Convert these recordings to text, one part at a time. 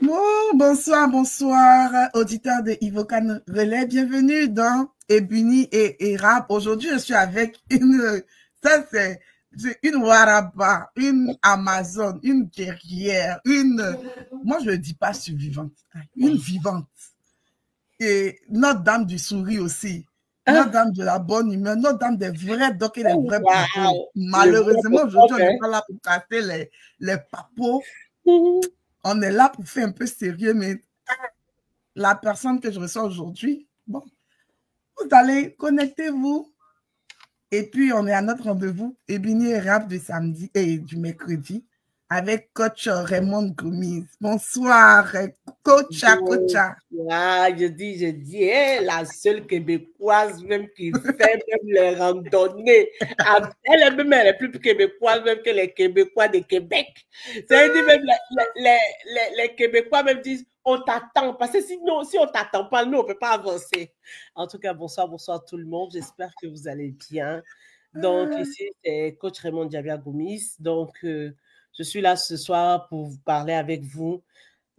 Bonsoir, bonsoir, auditeurs de Ivocan Relais. Bienvenue dans Ebuni et Rap. Aujourd'hui, je suis avec c'est une Waraba, une Amazon, une guerrière, moi je ne dis pas survivante, une vivante. Et notre dame du sourire aussi. Notre dame de la bonne humeur, notre dame des vrais docs et des vrais papos. Malheureusement, aujourd'hui, on n'est pas là pour casser les papos. On est là pour faire un peu sérieux, mais la personne que je reçois aujourd'hui, bon, vous allez, connectez-vous. Et puis, on est à notre rendez-vous, Ebuni et Rap du samedi et du mercredi, avec coach Raymond Gomis. Bonsoir, coacha. Ah, je dis, la seule québécoise même qui fait même les randonnées. Elle est plus québécoise même que les Québécois de Québec. C'est-à-dire même les Québécois même disent, on t'attend. Parce que sinon, si on t'attend pas, nous, on peut pas avancer. En tout cas, bonsoir tout le monde. J'espère que vous allez bien. Donc, ici, c'est coach Raymond Diabia Gomis. Donc, je suis là ce soir pour vous parler avec vous.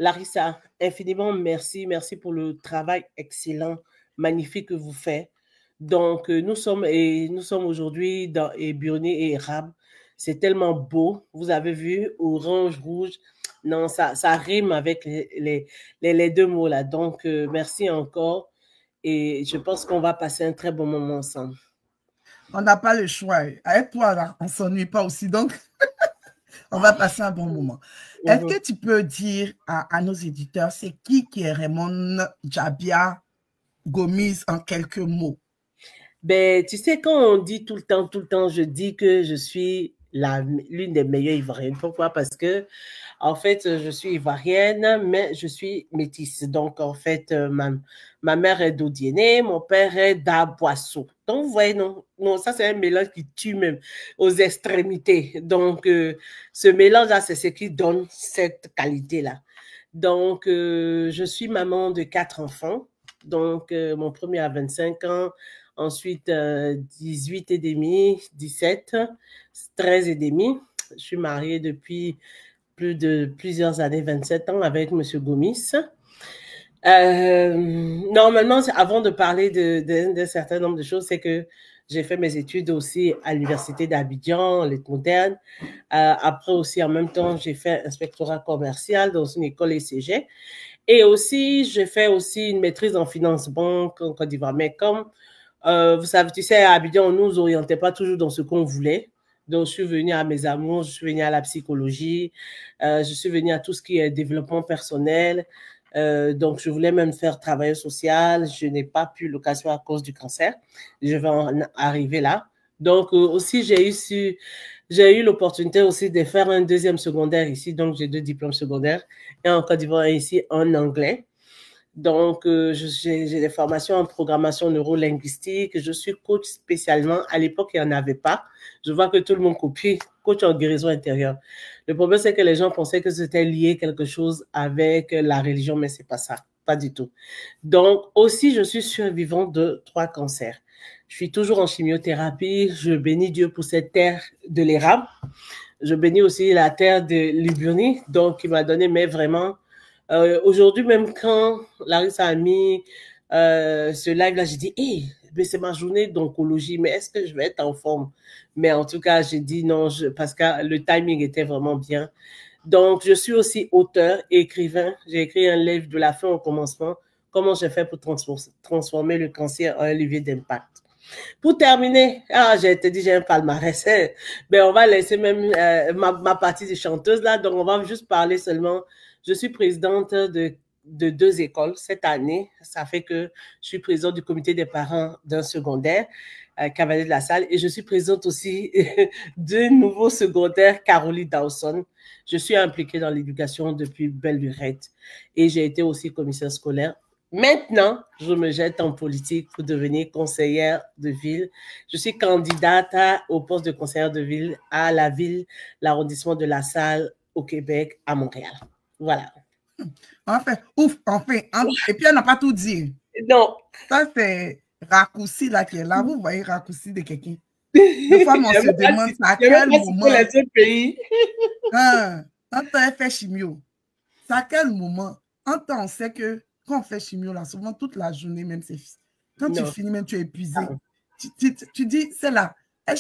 Larissa, infiniment merci. Merci pour le travail excellent, magnifique que vous faites. Donc, nous sommes aujourd'hui dans Ebuni et Rab. C'est tellement beau. Vous avez vu, orange, rouge. Non, ça rime avec les deux mots là. Donc, merci encore. Et je pense qu'on va passer un très bon moment ensemble. On n'a pas le choix. Avec toi, là, on ne s'ennuie pas aussi. Donc, on va passer un bon moment. Est-ce que tu peux dire à nos éditeurs, c'est qui est Raymond Diabia Gomis en quelques mots? Ben, tu sais, quand on dit tout le temps, je dis que je suis l'une des meilleures Ivoiriennes. Pourquoi? Parce que, en fait, je suis Ivoirienne, mais je suis métisse. Donc, en fait, ma mère est d'Odiéné, mon père est d'Aboisseau. Donc, vous voyez, non, ça, c'est un mélange qui tue même aux extrémités. Donc, ce mélange-là, c'est ce qui donne cette qualité-là. Donc, je suis maman de 4 enfants. Donc, mon premier a 25 ans. Ensuite, 18 et demi, 17, 13 et demi. Je suis mariée depuis plusieurs années, 27 ans, avec M. Gomis. Normalement, avant de parler d'un certain nombre de choses, c'est que j'ai fait mes études aussi à l'université d'Abidjan, lettres modernes. Après aussi, en même temps, j'ai fait inspectorat commercial dans une école ECG. Et aussi, j'ai fait aussi une maîtrise en finance banque en Côte d'Ivoire. Mais comme vous savez, tu sais, à Abidjan, on ne nous orientait pas toujours dans ce qu'on voulait. Donc, je suis venue à mes amours, je suis venue à la psychologie, je suis venue à tout ce qui est développement personnel. Donc, je voulais même faire travail social. Je n'ai pas pu l'occasion à cause du cancer. Je vais en arriver là. Donc, aussi, j'ai eu l'opportunité aussi de faire un deuxième secondaire ici. Donc, j'ai 2 diplômes secondaires. Et en Côte d'Ivoire, ici, en anglais. Donc, j'ai des formations en programmation neurolinguistique. Je suis coach spécialement. À l'époque, il n'y en avait pas. Je vois que tout le monde copie, coach en guérison intérieure. Le problème, c'est que les gens pensaient que c'était lié quelque chose avec la religion, mais c'est pas ça. Pas du tout. Donc, aussi, je suis survivante de 3 cancers. Je suis toujours en chimiothérapie. Je bénis Dieu pour cette terre de l'érable. Je bénis aussi la terre de l'Ibuni, donc il m'a donné, mais vraiment, aujourd'hui, même quand Larissa a mis ce live-là, j'ai dit, hey, c'est ma journée d'oncologie, mais est-ce que je vais être en forme? Mais en tout cas, j'ai dit non, parce que le timing était vraiment bien. Donc, je suis aussi auteur et écrivain. J'ai écrit un livre de la fin au commencement, comment j'ai fait pour transformer le cancer en un levier d'impact. Pour terminer, j'ai été dit, j'ai un palmarès. Mais on va laisser même ma partie de chanteuse là. Donc, on va juste parler seulement. Je suis présidente de 2 écoles cette année. Ça fait que je suis présidente du comité des parents d'un secondaire, Cavalier de la Salle. Et je suis présidente aussi du nouveau secondaire, Caroline Dawson. Je suis impliquée dans l'éducation depuis belle lurette. Et j'ai été aussi commissaire scolaire. Maintenant, je me jette en politique pour devenir conseillère de ville. Je suis candidate au poste de conseillère de ville à la ville, l'arrondissement de La Salle au Québec, à Montréal. Voilà. Enfin, et puis on n'a pas tout dit. Non. Ça, c'est raccourci là qui est là. Vous voyez raccourci de quelqu'un. Des fois, on se demande à quel moment. Les deux pays. Quand tu as fait chimio, c'est à quel moment, en temps, on sait que quand on fait chimio, là, souvent toute la journée, même, c'est quand tu finis, même, tu es épuisé. Tu dis, c'est là, elle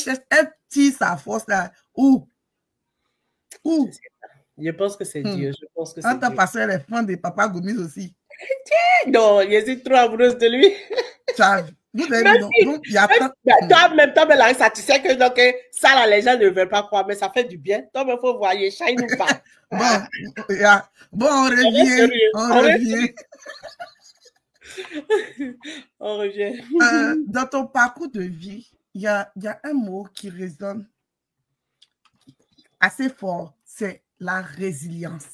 tire sa force là, où? Je pense que c'est Dieu. Je pense que c'est Dieu. Passé les fans de Papa Gomis aussi. Non, je suis trop amoureuse de lui. Toi-même, Larissa, tu sais que donc, ça, là, les gens ne veulent pas croire, mais ça fait du bien. Toi, il faut voir, shine ou pas. On revient. On revient. Dans ton parcours de vie, il y a un mot qui résonne assez fort, c'est la résilience.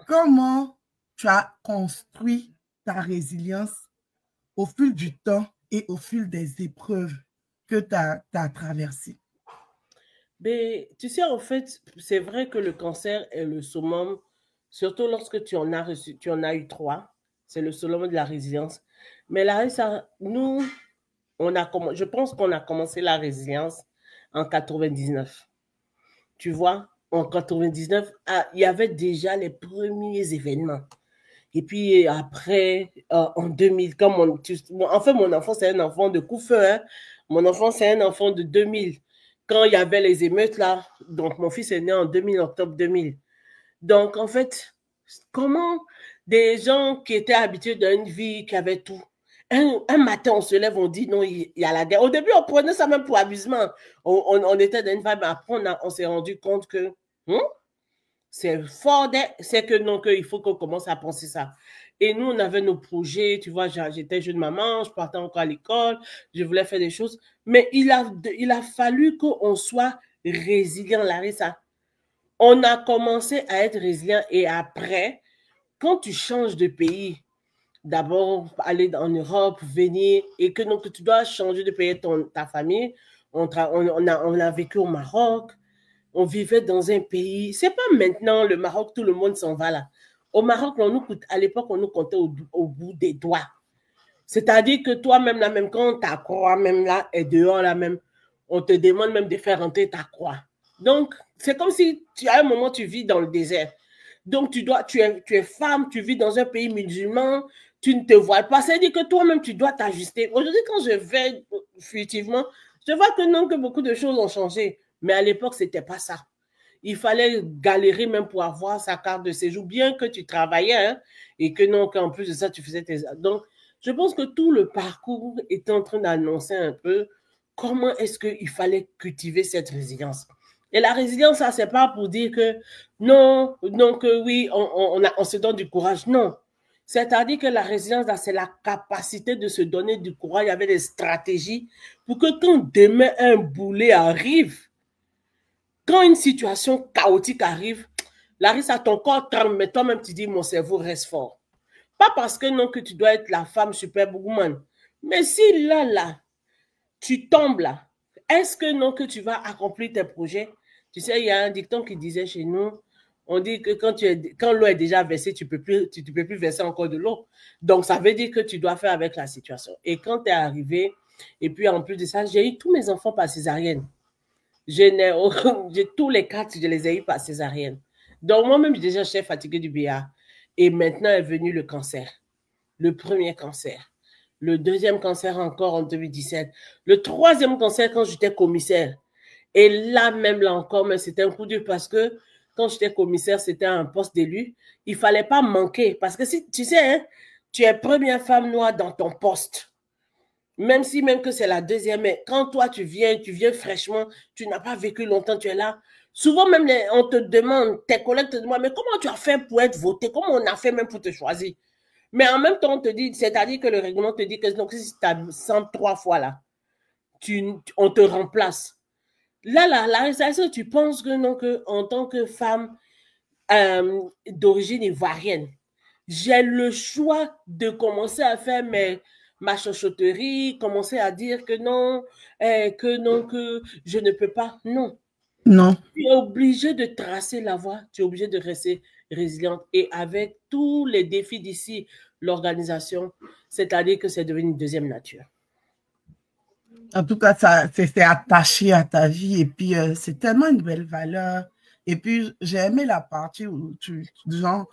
Comment tu as construit ta résilience au fil du temps et au fil des épreuves que tu as traversées? Mais, tu sais, en fait, c'est vrai que le cancer est le summum, surtout lorsque tu en as eu 3, c'est le summum de la résilience. Mais là, nous, je pense qu'on a commencé la résilience en 99. Tu vois, en 99, il y avait déjà les premiers événements. Et puis après, en 2000, comme mon enfant, c'est un enfant de coup-feu. Hein. Mon enfant, c'est un enfant de 2000. Quand il y avait les émeutes là, donc mon fils est né en 2000, octobre 2000. Donc, en fait, comment des gens qui étaient habitués d'une vie, qui avaient tout, un matin, on se lève, on dit non, il y a la guerre. Au début, on prenait ça même pour amusement. On était dans une vibe, mais après, on s'est rendu compte que c'est fort, c'est que non, qu'il faut qu'on commence à penser ça. Et nous, on avait nos projets, tu vois, j'étais jeune maman, je partais encore à l'école, je voulais faire des choses, mais il a fallu qu'on soit résilient, Larissa. On a commencé à être résilient et après, quand tu changes de pays, d'abord aller en Europe, venir, et que donc tu dois changer de pays, ta famille, on a vécu au Maroc, on vivait dans un pays, c'est pas maintenant le Maroc, tout le monde s'en va là. Au Maroc, à l'époque, on nous comptait au bout des doigts. C'est-à-dire que toi-même, là, même quand ta croix, même là, est dehors, là, même, on te demande même de faire rentrer ta croix. Donc, c'est comme si, à un moment, tu vis dans le désert. Donc, tu es femme, tu vis dans un pays musulman, tu ne te vois pas. C'est-à-dire que toi-même, tu dois t'ajuster. Aujourd'hui, quand je vais fugitivement, je vois que non, que beaucoup de choses ont changé. Mais à l'époque, ce n'était pas ça. Il fallait galérer même pour avoir sa carte de séjour, bien que tu travaillais, hein, et que non, qu'en plus de ça, tu faisais tes... Donc, je pense que tout le parcours est en train d'annoncer un peu comment est-ce qu'il fallait cultiver cette résilience. Et la résilience, ça, c'est pas pour dire que non, que oui, on se donne du courage. Non. C'est-à-dire que la résilience, c'est la capacité de se donner du courage avec des stratégies pour que quand demain un boulet arrive, quand une situation chaotique arrive, Larissa, ton corps tremble, mais toi-même, tu dis, mon cerveau reste fort. Pas parce que non, que tu dois être la femme superwoman. Mais si là, tu tombes là, est-ce que non, que tu vas accomplir tes projets? Tu sais, il y a un dicton qui disait chez nous, on dit que quand l'eau est déjà versée, tu ne peux plus verser encore de l'eau. Donc, ça veut dire que tu dois faire avec la situation. Et quand tu es arrivé, et puis en plus de ça, j'ai eu tous mes enfants par césarienne. J'ai tous les 4, je les ai eu par césarienne. Donc, moi-même, déjà, j'étais fatiguée du BA. Et maintenant est venu le cancer. Le premier cancer. Le deuxième cancer encore en 2017. Le troisième cancer quand j'étais commissaire. Et là, même là encore, mais c'était un coup dur parce que quand j'étais commissaire, c'était un poste d'élu. Il ne fallait pas manquer. Parce que si, tu sais, hein, tu es première femme noire dans ton poste. Même que c'est la deuxième, mais quand toi, tu viens fraîchement, tu n'as pas vécu longtemps, tu es là. Souvent, même, on te demande, tes collègues te demandent, mais comment tu as fait pour être voté? Comment on a fait même pour te choisir? Mais en même temps, on te dit, c'est-à-dire que le règlement te dit que donc, si tu as 103 fois là, on te remplace. Là, tu penses que non, que en tant que femme d'origine ivoirienne, j'ai le choix de commencer à faire ma chuchotterie, commencer à dire que non, que je ne peux pas. Non. Non. Tu es obligé de tracer la voie, tu es obligé de rester résiliente. Et avec tous les défis d'ici, l'organisation, c'est-à-dire que c'est devenu une deuxième nature. En tout cas, ça c'est attaché à ta vie et puis c'est tellement une belle valeur Et puis, j'ai aimé la partie où genre,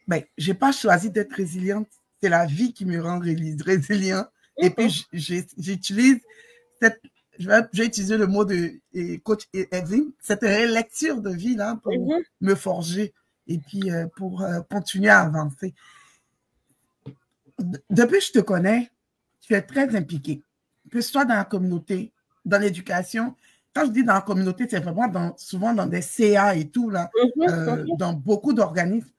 ben, j'ai pas choisi d'être résiliente. C'est la vie qui me rend résilient. Et puis, j'utilise cette, je vais utiliser le mot de coach Evelyne, cette lecture de vie là pour me forger et puis pour continuer à avancer. Depuis que je te connais, tu es très impliqué, que ce soit dans la communauté, dans l'éducation. Quand je dis dans la communauté, c'est vraiment souvent dans des CA et tout, là, dans beaucoup d'organismes.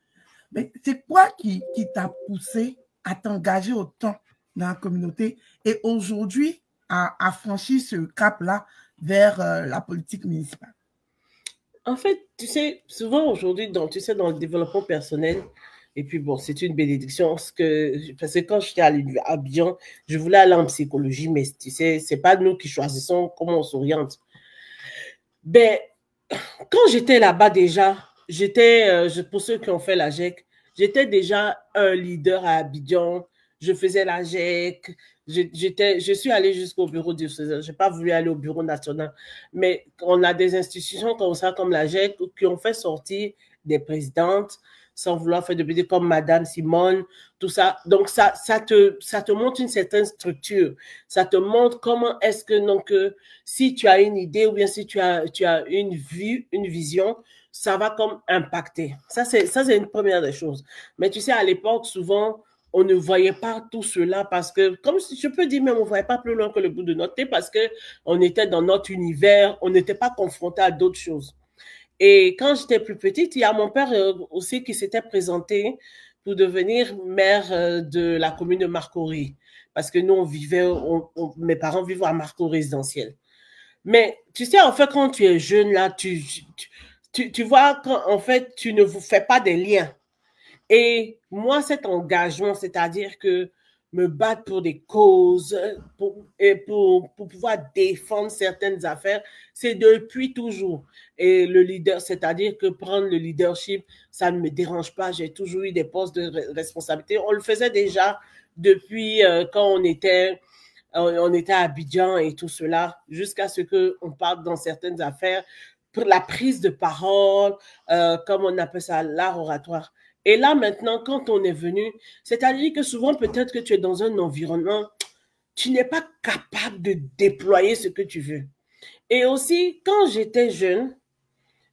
Mais c'est quoi qui t'a poussé à t'engager autant dans la communauté et aujourd'hui à franchir ce cap-là vers la politique municipale? En fait, tu sais, souvent aujourd'hui, dans le développement personnel, et puis bon, c'est une bénédiction, parce que quand j'étais à Abidjan, je voulais aller en psychologie, mais tu sais, c'est pas nous qui choisissons comment on s'oriente. Ben, quand j'étais là-bas déjà, pour ceux qui ont fait la GEC, j'étais déjà un leader à Abidjan, je faisais la GEC, je suis allée jusqu'au bureau diocésain, je n'ai pas voulu aller au bureau national, mais on a des institutions comme ça, comme la GEC, qui ont fait sortir des présidentes, sans vouloir faire de bêtises, comme Madame Simone, tout ça. Donc, ça te montre une certaine structure. Ça te montre comment est-ce que, donc, si tu as une idée ou bien si tu as une vue, une vision, ça va comme impacter. Ça, c'est une première des choses. Mais tu sais, à l'époque, souvent, on ne voyait pas tout cela parce que, comme je peux dire, même on ne voyait pas plus loin que le bout de notre nez parce qu'on était dans notre univers, on n'était pas confronté à d'autres choses. Et quand j'étais plus petite, il y a mon père aussi qui s'était présenté pour devenir maire de la commune de Marcory. Parce que nous, mes parents vivaient à Marcory résidentiel. Mais tu sais, en fait, quand tu es jeune, là, tu vois qu'en fait, tu ne vous fais pas des liens. Et moi, cet engagement, c'est-à-dire que me battre pour des causes, pour pouvoir défendre certaines affaires, c'est depuis toujours. Et le leader, c'est-à-dire que prendre le leadership, ça ne me dérange pas. J'ai toujours eu des postes de responsabilité. On le faisait déjà depuis quand on était à Abidjan et tout cela, jusqu'à ce qu'on parte dans certaines affaires, pour la prise de parole, comme on appelle ça, l'art oratoire. Et là, maintenant, quand on est venu, c'est-à-dire que souvent, peut-être que tu es dans un environnement, tu n'es pas capable de déployer ce que tu veux. Et aussi, quand j'étais jeune,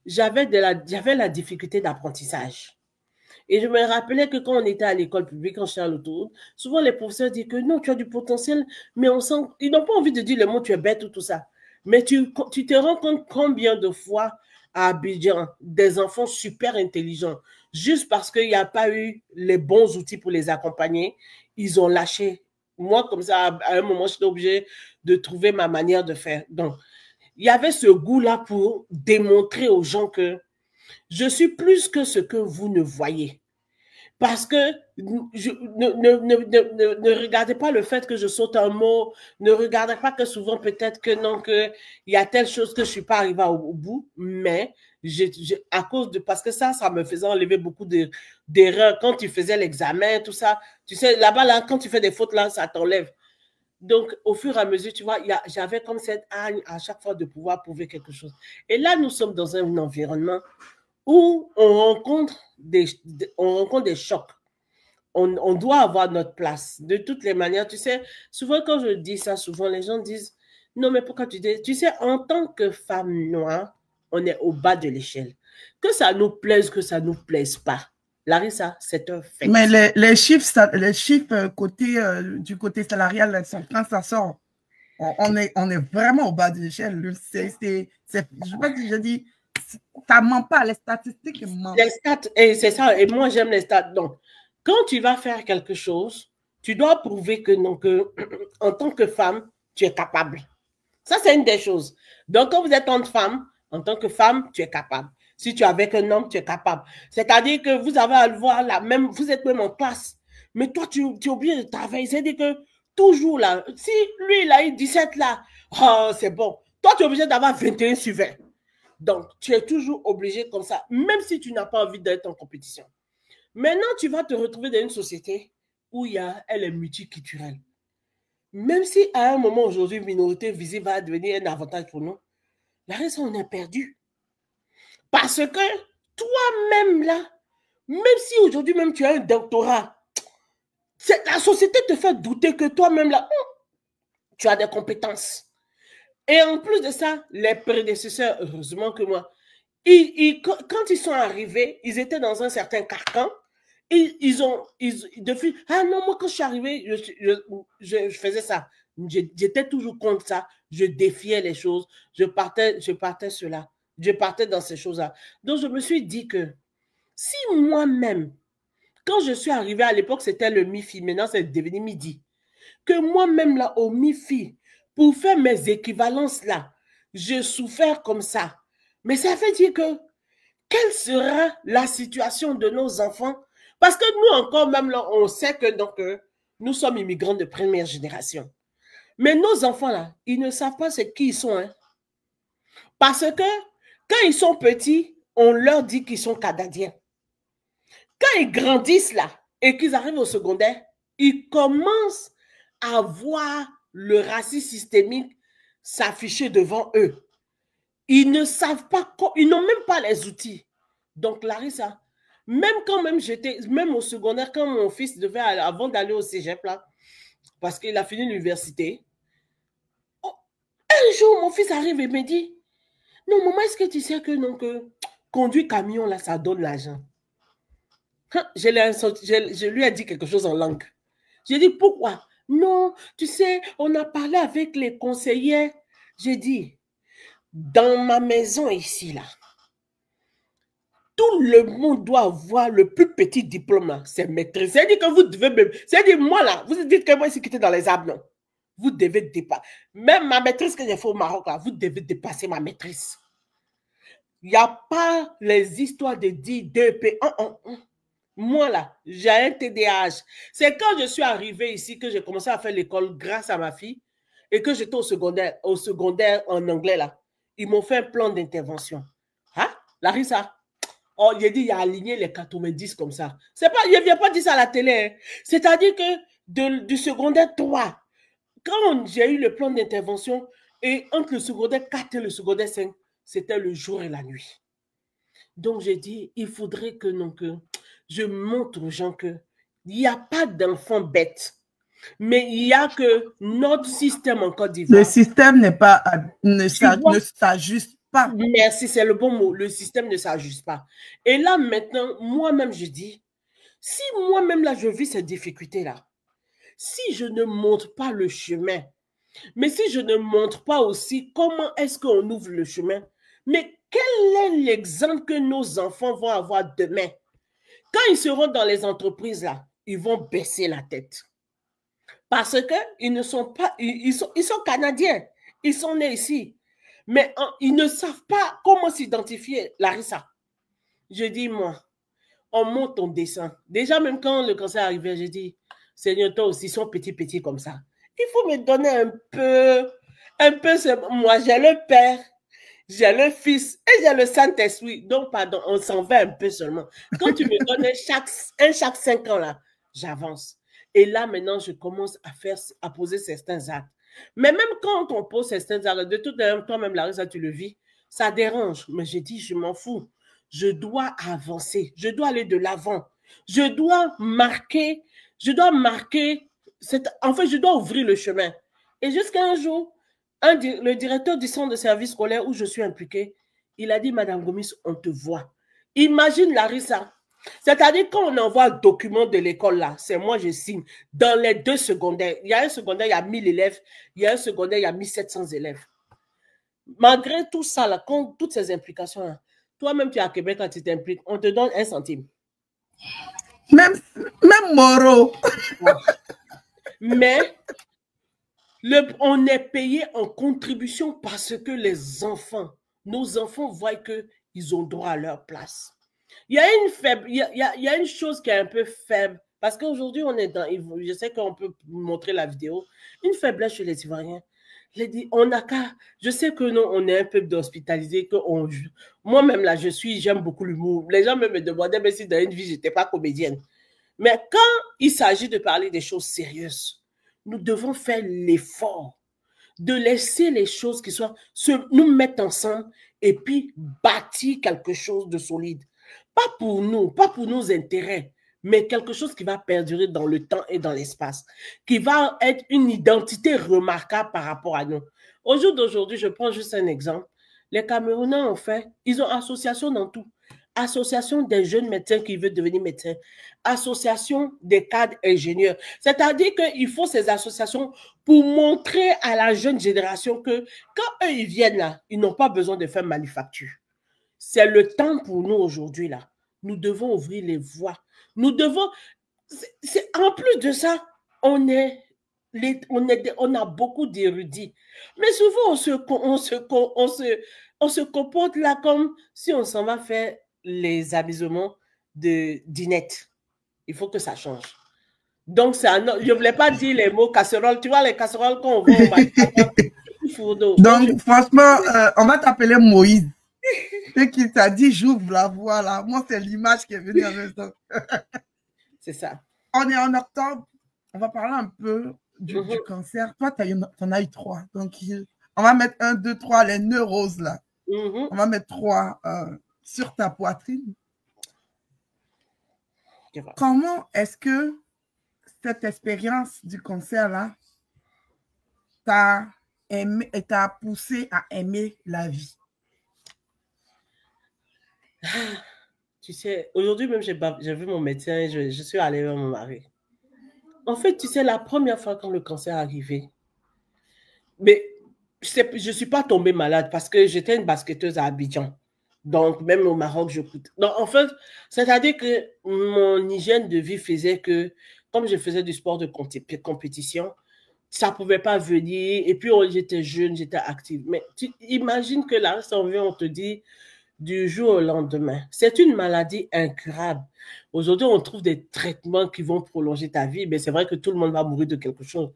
j'avais la difficulté d'apprentissage. Et je me rappelais que quand on était à l'école publique, en Charles-Autour, souvent les professeurs disent que non, tu as du potentiel, mais ils n'ont pas envie de dire le mot tu es bête ou tout ça. Mais tu te rends compte combien de fois à Abidjan, des enfants super intelligents, juste parce qu'il n'y a pas eu les bons outils pour les accompagner, ils ont lâché. Moi, comme ça, à un moment, j'étais obligée de trouver ma manière de faire. Donc, il y avait ce goût-là pour démontrer aux gens que je suis plus que ce que vous ne voyez. Parce que ne regardez pas le fait que je saute un mot, ne regardez pas que souvent peut-être que non, qu'il y a telle chose que je ne suis pas arrivée au bout, mais à cause de, parce que ça me faisait enlever beaucoup d'erreurs quand tu faisais l'examen, tout ça. Tu sais, là-bas, là, quand tu fais des fautes, là, ça t'enlève. Donc, au fur et à mesure, tu vois, j'avais comme cette hargne à chaque fois de pouvoir prouver quelque chose. Et là, nous sommes dans un environnement où on rencontre des chocs. On doit avoir notre place. De toutes les manières, tu sais, souvent quand je dis ça, souvent les gens disent, non, mais pourquoi tu dis? Tu sais, en tant que femme noire, on est au bas de l'échelle. Que ça nous plaise, que ça nous plaise pas. Larissa, c'est un fait. Mais les chiffres du côté salarial, quand ça sort, on est vraiment au bas de l'échelle. Je ne sais pas si je dis, ça ne ment pas, les statistiques mentent. Les stats, et c'est ça, et moi j'aime les stats. Donc, quand tu vas faire quelque chose, tu dois prouver que, en tant que femme, tu es capable. Ça, c'est une des choses. Donc, quand vous êtes entre femmes, en tant que femme, tu es capable. Si tu es avec un homme, tu es capable. C'est-à-dire que vous avez à le voir là, même, vous êtes même en classe. Mais toi, tu es obligé de travailler. C'est-à-dire que toujours là, si lui, il a eu 17 là, oh, c'est bon. Toi, tu es obligé d'avoir 21 sur 20. Donc, tu es toujours obligé comme ça, même si tu n'as pas envie d'être en compétition. Maintenant, tu vas te retrouver dans une société où elle est multiculturelle. Même si à un moment aujourd'hui, une minorité visible va devenir un avantage pour nous, la raison, on est perdu. Parce que toi-même là, même si aujourd'hui même tu as un doctorat, la société te fait douter que toi-même là, tu as des compétences. Et en plus de ça, les prédécesseurs, heureusement que moi, quand ils sont arrivés, ils étaient dans un certain carcan. Depuis, ah non, moi quand je suis arrivé, je faisais ça. J'étais toujours contre ça. Je défiais les choses. Je partais cela. Je partais dans ces choses-là. Donc je me suis dit que si moi-même, quand je suis arrivé à l'époque, c'était le MIFI, maintenant c'est devenu midi, que moi-même là au MIFI, pour faire mes équivalences là, je souffert comme ça. Mais ça veut dire que quelle sera la situation de nos enfants? Parce que nous encore même là, on sait que donc, nous sommes immigrants de première génération. Mais nos enfants là, ils ne savent pas c'est qui ils sont. Hein. Parce que quand ils sont petits, on leur dit qu'ils sont canadiens. Quand ils grandissent là et qu'ils arrivent au secondaire, ils commencent à voir le racisme systémique s'afficher devant eux. Ils ne savent pas, ils n'ont même pas les outils. Donc Larissa, même quand même j'étais, même au secondaire, quand mon fils devait aller, avant d'aller au cégep là, parce qu'il a fini l'université, un jour mon fils arrive et me dit, non maman, est-ce que tu sais que donc, conduire camion là, ça donne l'argent? Je lui ai dit quelque chose en langue. J'ai dit, pourquoi? Non, tu sais, on a parlé avec les conseillers. J'ai dit, dans ma maison ici, là, tout le monde doit avoir le plus petit diplôme, c'est maîtrise. C'est-à-dire que vous devez même, c'est-à-dire moi, là, vous dites que moi, ici, qui était dans les arbres, non. Vous devez dépasser. Même ma maîtrise que j'ai fait au Maroc, là, vous devez dépasser ma maîtrise. Il n'y a pas les histoires de 10, 2P, Moi, là, j'ai un TDAH. C'est quand je suis arrivée ici que j'ai commencé à faire l'école grâce à ma fille et que j'étais au secondaire en anglais, là. Ils m'ont fait un plan d'intervention. Hein, Larissa? Oh, il a dit, il a aligné les 90 comme ça. C'est pas, il ne vient pas dire ça à la télé. Hein. C'est-à-dire que du secondaire 3, quand j'ai eu le plan d'intervention, et entre le secondaire 4 et le secondaire 5, c'était le jour et la nuit. Donc, j'ai dit, il faudrait que, donc, je montre aux gens qu'il n'y a pas d'enfants bêtes, mais il y a que notre système en Côte d'Ivoire. Le système ne s'ajuste pas. Merci, c'est le bon mot. Le système ne s'ajuste pas. Et là, maintenant, moi-même, je dis, si moi-même, là, je vis cette difficulté-là, si je ne montre pas le chemin, mais si je ne montre pas aussi comment est-ce qu'on ouvre le chemin, mais quel est l'exemple que nos enfants vont avoir demain? Quand ils seront dans les entreprises, là, ils vont baisser la tête. Parce qu'ils ne sont pas, ils sont canadiens. Ils sont nés ici. Mais ils ne savent pas comment s'identifier, Larissa. Je dis, moi, on monte, on descend. Déjà, même quand le cancer arrivait, j'ai dit, Seigneur, toi aussi, ils sont petits comme ça. Il faut me donner un peu, moi, j'ai le Père, j'ai le Fils et j'ai le Saint-Esprit. Donc, pardon, on s'en va un peu seulement. Quand tu me donnes chaque 5 ans, là, j'avance. Et là, maintenant, je commence à poser certains actes. Mais même quand on pose certains actes, de toute manière, toi-même, Larissa, tu le vis, ça dérange. Mais je dis, je m'en fous. Je dois avancer. Je dois aller de l'avant. Je dois marquer. En fait, je dois ouvrir le chemin. Et jusqu'à un jour, le directeur du centre de service scolaire où je suis impliquée, il a dit, Madame Gomis, on te voit. Imagine Larissa. C'est-à-dire quand on envoie un document de l'école là, c'est moi je signe. Dans les 2 secondaires, il y a un secondaire, il y a 1000 élèves, il y a un secondaire, il y a 1700 élèves. Malgré tout ça, là, toutes ces implications-là, toi-même tu es à Québec quand tu t'impliques, on te donne 1 centime. Même Moro. Mais on est payé en contribution parce que nos enfants voient qu'ils ont droit à leur place. Il y a une chose qui est un peu faible, parce qu'aujourd'hui, je sais qu'on peut montrer la vidéo, une faiblesse chez les Ivoiriens. Je sais que nous, on est un peuple d'hospitalisé, moi-même là, j'aime beaucoup l'humour. Les gens me demandaient même si dans une vie, je n'étais pas comédienne. Mais quand il s'agit de parler des choses sérieuses, nous devons faire l'effort de laisser les choses qui soient, nous mettre ensemble et puis bâtir quelque chose de solide. Pas pour nous, pas pour nos intérêts, mais quelque chose qui va perdurer dans le temps et dans l'espace, qui va être une identité remarquable par rapport à nous. Au jour d'aujourd'hui, je prends juste un exemple. Les Camerounais ont fait, ils ont association dans tout. Association des jeunes médecins qui veulent devenir médecins, association des cadres ingénieurs. C'est-à-dire qu'il faut ces associations pour montrer à la jeune génération que quand eux, ils viennent là, ils n'ont pas besoin de faire manufacture. C'est le temps pour nous aujourd'hui là. Nous devons ouvrir les voies. Nous devons... en plus de ça, on a beaucoup d'érudits. Mais souvent, on se comporte là comme si on s'en va faire les amusements de dinette. Il faut que ça change. Donc, je ne voulais pas dire les mots casserole. Tu vois, les casseroles qu'on voit au fourneau. Donc, franchement, on va t'appeler Moïse. C'est qui t'a dit, j'ouvre la voie là. Moi, c'est l'image qui est venue en même temps. C'est ça. On est en octobre. On va parler un peu du cancer. Toi, t'en as eu 3. Donc, on va mettre 1, 2, 3, les nœuds roses là. On va mettre 3 sur ta poitrine. Comment est-ce que cette expérience du cancer là t'a poussé à aimer la vie? Tu sais, aujourd'hui même, j'ai vu mon médecin et je suis allée vers mon mari. En fait, tu sais, la première fois quand le cancer est arrivé, mais je ne suis pas tombée malade parce que j'étais une basketteuse à Abidjan. Donc, même au Maroc, je coûte. Donc, en fait, c'est-à-dire que mon hygiène de vie faisait que, comme je faisais du sport de compétition, ça ne pouvait pas venir. Et puis, j'étais jeune, j'étais active. Mais tu imagines que là, ça vient, on te dit, du jour au lendemain. C'est une maladie incurable. Aujourd'hui, on trouve des traitements qui vont prolonger ta vie, mais c'est vrai que tout le monde va mourir de quelque chose.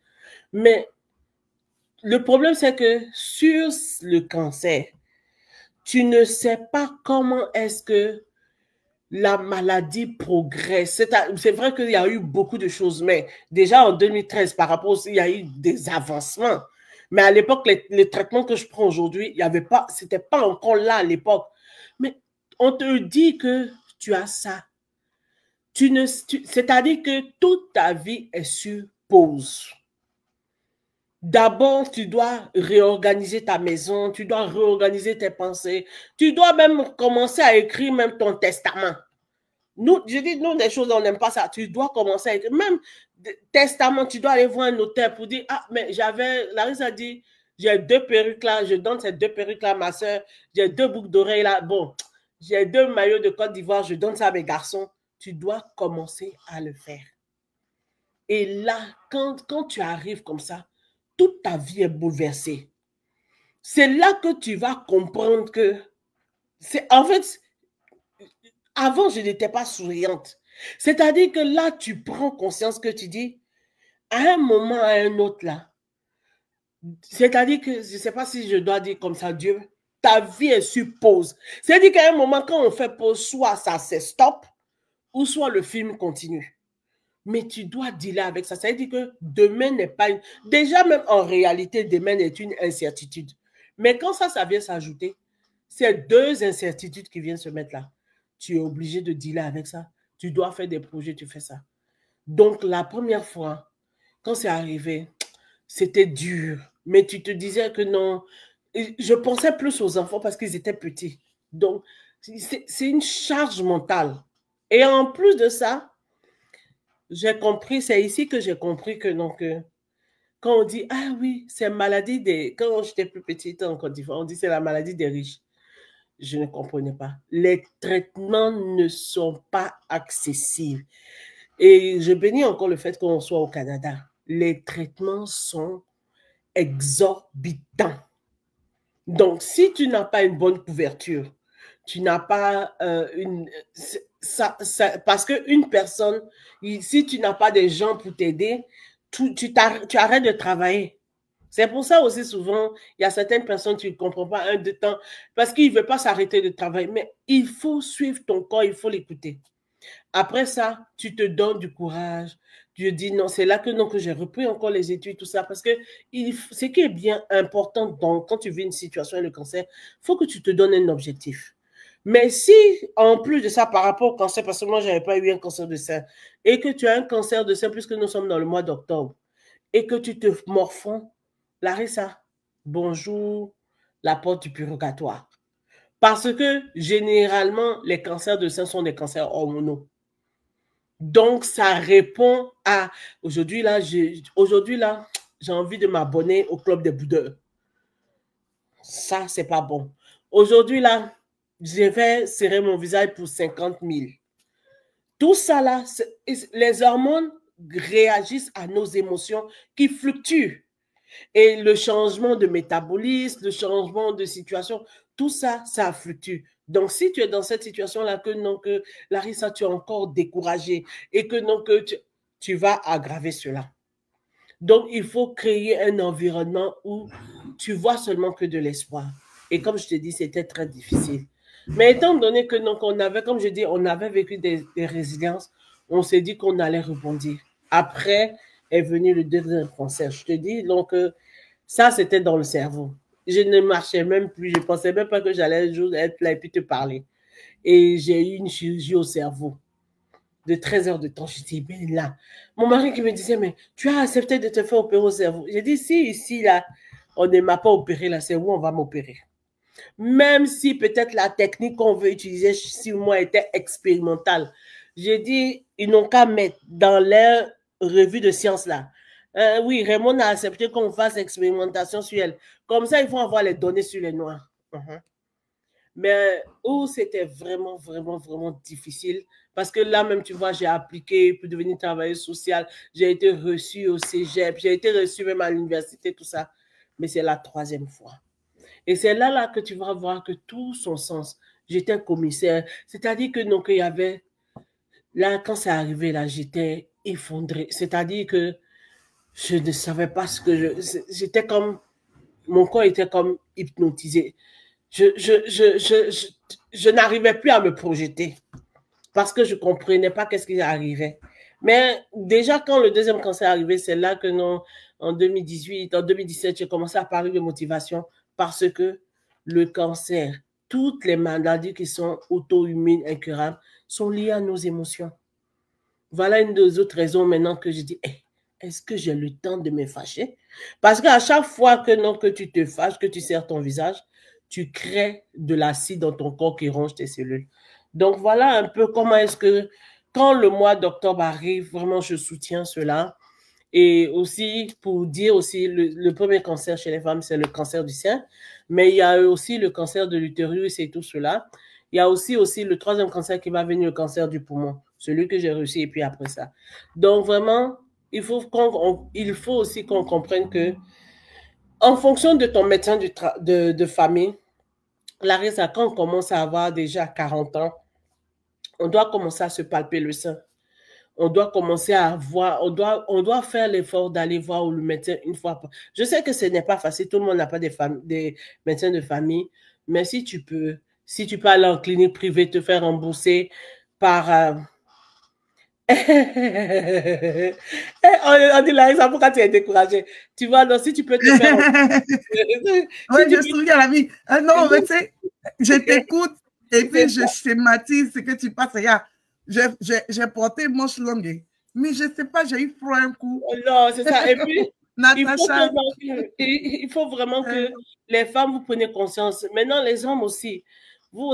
Mais le problème, c'est que sur le cancer, tu ne sais pas comment est-ce que la maladie progresse. C'est vrai qu'il y a eu beaucoup de choses, mais déjà en 2013, par rapport aussi, il y a eu des avancements. Mais à l'époque, les traitements que je prends aujourd'hui, c'était pas encore là à l'époque. Mais on te dit que tu as ça. C'est-à-dire que toute ta vie est sur pause. D'abord, tu dois réorganiser ta maison, tu dois réorganiser tes pensées, tu dois même commencer à écrire même ton testament. Nous, je dis, nous, des choses, on n'aime pas ça. Tu dois commencer à écrire. Même testament, tu dois aller voir un notaire pour dire, ah, mais Larisse a dit, j'ai 2 perruques là, je donne ces 2 perruques là à ma soeur, j'ai 2 boucles d'oreilles là, bon, j'ai 2 maillots de Côte d'Ivoire, je donne ça à mes garçons. Tu dois commencer à le faire. Et là, quand tu arrives comme ça, toute ta vie est bouleversée. C'est là que tu vas comprendre que en fait, avant, je n'étais pas souriante. C'est-à-dire que là, tu prends conscience que tu dis, à un moment, à un autre là, c'est-à-dire que, je ne sais pas si je dois dire comme ça, Dieu, ta vie est sur pause. C'est-à-dire qu'à un moment, quand on fait pause, soit ça c'est stop, ou soit le film continue. Mais tu dois dealer avec ça. Ça veut dire que demain n'est pas une... Déjà, même en réalité, demain est une incertitude. Mais quand ça vient s'ajouter, c'est 2 incertitudes qui viennent se mettre là. Tu es obligé de dealer avec ça. Tu dois faire des projets, tu fais ça. Donc, la première fois, quand c'est arrivé, c'était dur. Mais tu te disais que non. Je pensais plus aux enfants parce qu'ils étaient petits. Donc, c'est une charge mentale. Et en plus de ça, j'ai compris, c'est ici que j'ai compris que donc, quand on dit, ah oui, c'est maladie des... Quand j'étais plus petite en Côte d'Ivoire, on dit c'est la maladie des riches. Je ne comprenais pas. Les traitements ne sont pas accessibles. Et je bénis encore le fait qu'on soit au Canada. Les traitements sont exorbitants. Donc, si tu n'as pas une bonne couverture, tu n'as pas parce qu'une personne, si tu n'as pas des gens pour t'aider, tu arrêtes de travailler. C'est pour ça aussi souvent, il y a certaines personnes, tu ne comprends pas 1, 2 temps, parce qu'ils ne veulent pas s'arrêter de travailler. Mais il faut suivre ton corps, il faut l'écouter. Après ça, tu te donnes du courage. Tu dis non, c'est là que, non, que j'ai repris encore les études, tout ça. Parce que ce qui est bien important quand tu vis une situation et le cancer, il faut que tu te donnes un objectif. Mais si, en plus de ça, par rapport au cancer, parce que moi, je n'avais pas eu un cancer de sein, et que tu as un cancer de sein, puisque nous sommes dans le mois d'octobre, et que tu te morfonds, Larissa, bonjour, la porte du purgatoire. Parce que généralement, les cancers de sein sont des cancers hormonaux. Donc, ça répond à... Aujourd'hui, là, j'ai envie de m'abonner au club des boudeurs. Ça, c'est pas bon. Aujourd'hui, là, je vais serrer mon visage pour 50 000. Tout ça, là, les hormones réagissent à nos émotions qui fluctuent. Et le changement de métabolisme, le changement de situation, tout ça, ça fluctue. Donc, si tu es dans cette situation-là, que non, que Larissa, tu es encore découragée et que non, que tu vas aggraver cela. Donc, il faut créer un environnement où tu vois seulement que de l'espoir. Et comme je te dis, c'était très difficile. Mais étant donné que donc, on avait, comme je dis, on avait vécu des résiliences, on s'est dit qu'on allait rebondir. Après est venu le deuxième cancer. Je te dis, donc, ça, c'était dans le cerveau. Je ne marchais même plus. Je ne pensais même pas que j'allais un jour être là et puis te parler. Et j'ai eu une chirurgie au cerveau de 13 heures de temps. Je dis, ben là. Mon mari qui me disait, mais tu as accepté de te faire opérer au cerveau. J'ai dit, si ici, là, on ne m'a pas opéré, là, c'est où on va m'opérer. Même si peut-être la technique qu'on veut utiliser sur moi était expérimentale. J'ai dit, ils n'ont qu'à mettre dans leur revue de sciences là. Oui, Raymond a accepté qu'on fasse expérimentation sur elle. Comme ça, il faut avoir les données sur les noirs. Mais où c'était vraiment, vraiment, vraiment difficile. Parce que là même, tu vois, j'ai appliqué pour devenir travailleuse sociale. J'ai été reçue au cégep. J'ai été reçue même à l'université, tout ça. Mais c'est la troisième fois. Et c'est là que tu vas voir que tout son sens. J'étais un commissaire. C'est-à-dire que non, qu'il y avait... Là, quand c'est arrivé, là, j'étais effondrée. C'est-à-dire que je ne savais pas ce que j'étais comme... Mon corps était comme hypnotisé. Je n'arrivais plus à me projeter parce que je ne comprenais pas qu'est-ce qui arrivait. Mais déjà, quand le deuxième cancer est arrivé, c'est là que non, en 2018, en 2017, j'ai commencé à parler de motivation parce que le cancer, toutes les maladies qui sont auto-immunes, incurables, sont liées à nos émotions. Voilà une des autres raisons maintenant que je dis, hey, est-ce que j'ai le temps de me fâcher? Parce qu'à chaque fois que, non, que tu te fâches, que tu serres ton visage, tu crées de l'acide dans ton corps qui ronge tes cellules. Donc, voilà un peu comment est-ce que, quand le mois d'octobre arrive, vraiment, je soutiens cela. Et aussi, pour dire aussi, le premier cancer chez les femmes, c'est le cancer du sein. Mais il y a aussi le cancer de l'utérus et tout cela. Il y a aussi le troisième cancer qui va venir, le cancer du poumon, celui que j'ai reçu et puis après ça. Donc, vraiment, il faut aussi qu'on comprenne que, en fonction de ton médecin de famille, Larissa, quand on commence à avoir déjà 40 ans, on doit commencer à se palper le sein. On doit commencer à voir, on doit faire l'effort d'aller voir le médecin une fois. Je sais que ce n'est pas facile, tout le monde n'a pas des médecins de famille, mais si tu peux aller en clinique privée, te faire rembourser par... on dit Larissa, pourquoi tu es découragée? Tu vois, donc si tu peux te faire... Oui, je souviens la vie. Non, mais tu sais, je t'écoute et puis je schématise ce que tu passes. Regarde, j'ai porté manche longue, mais je ne sais pas, j'ai eu froid un coup. Non, c'est ça. Et puis, il faut vraiment que les femmes, vous preniez conscience. Maintenant, les hommes aussi, vous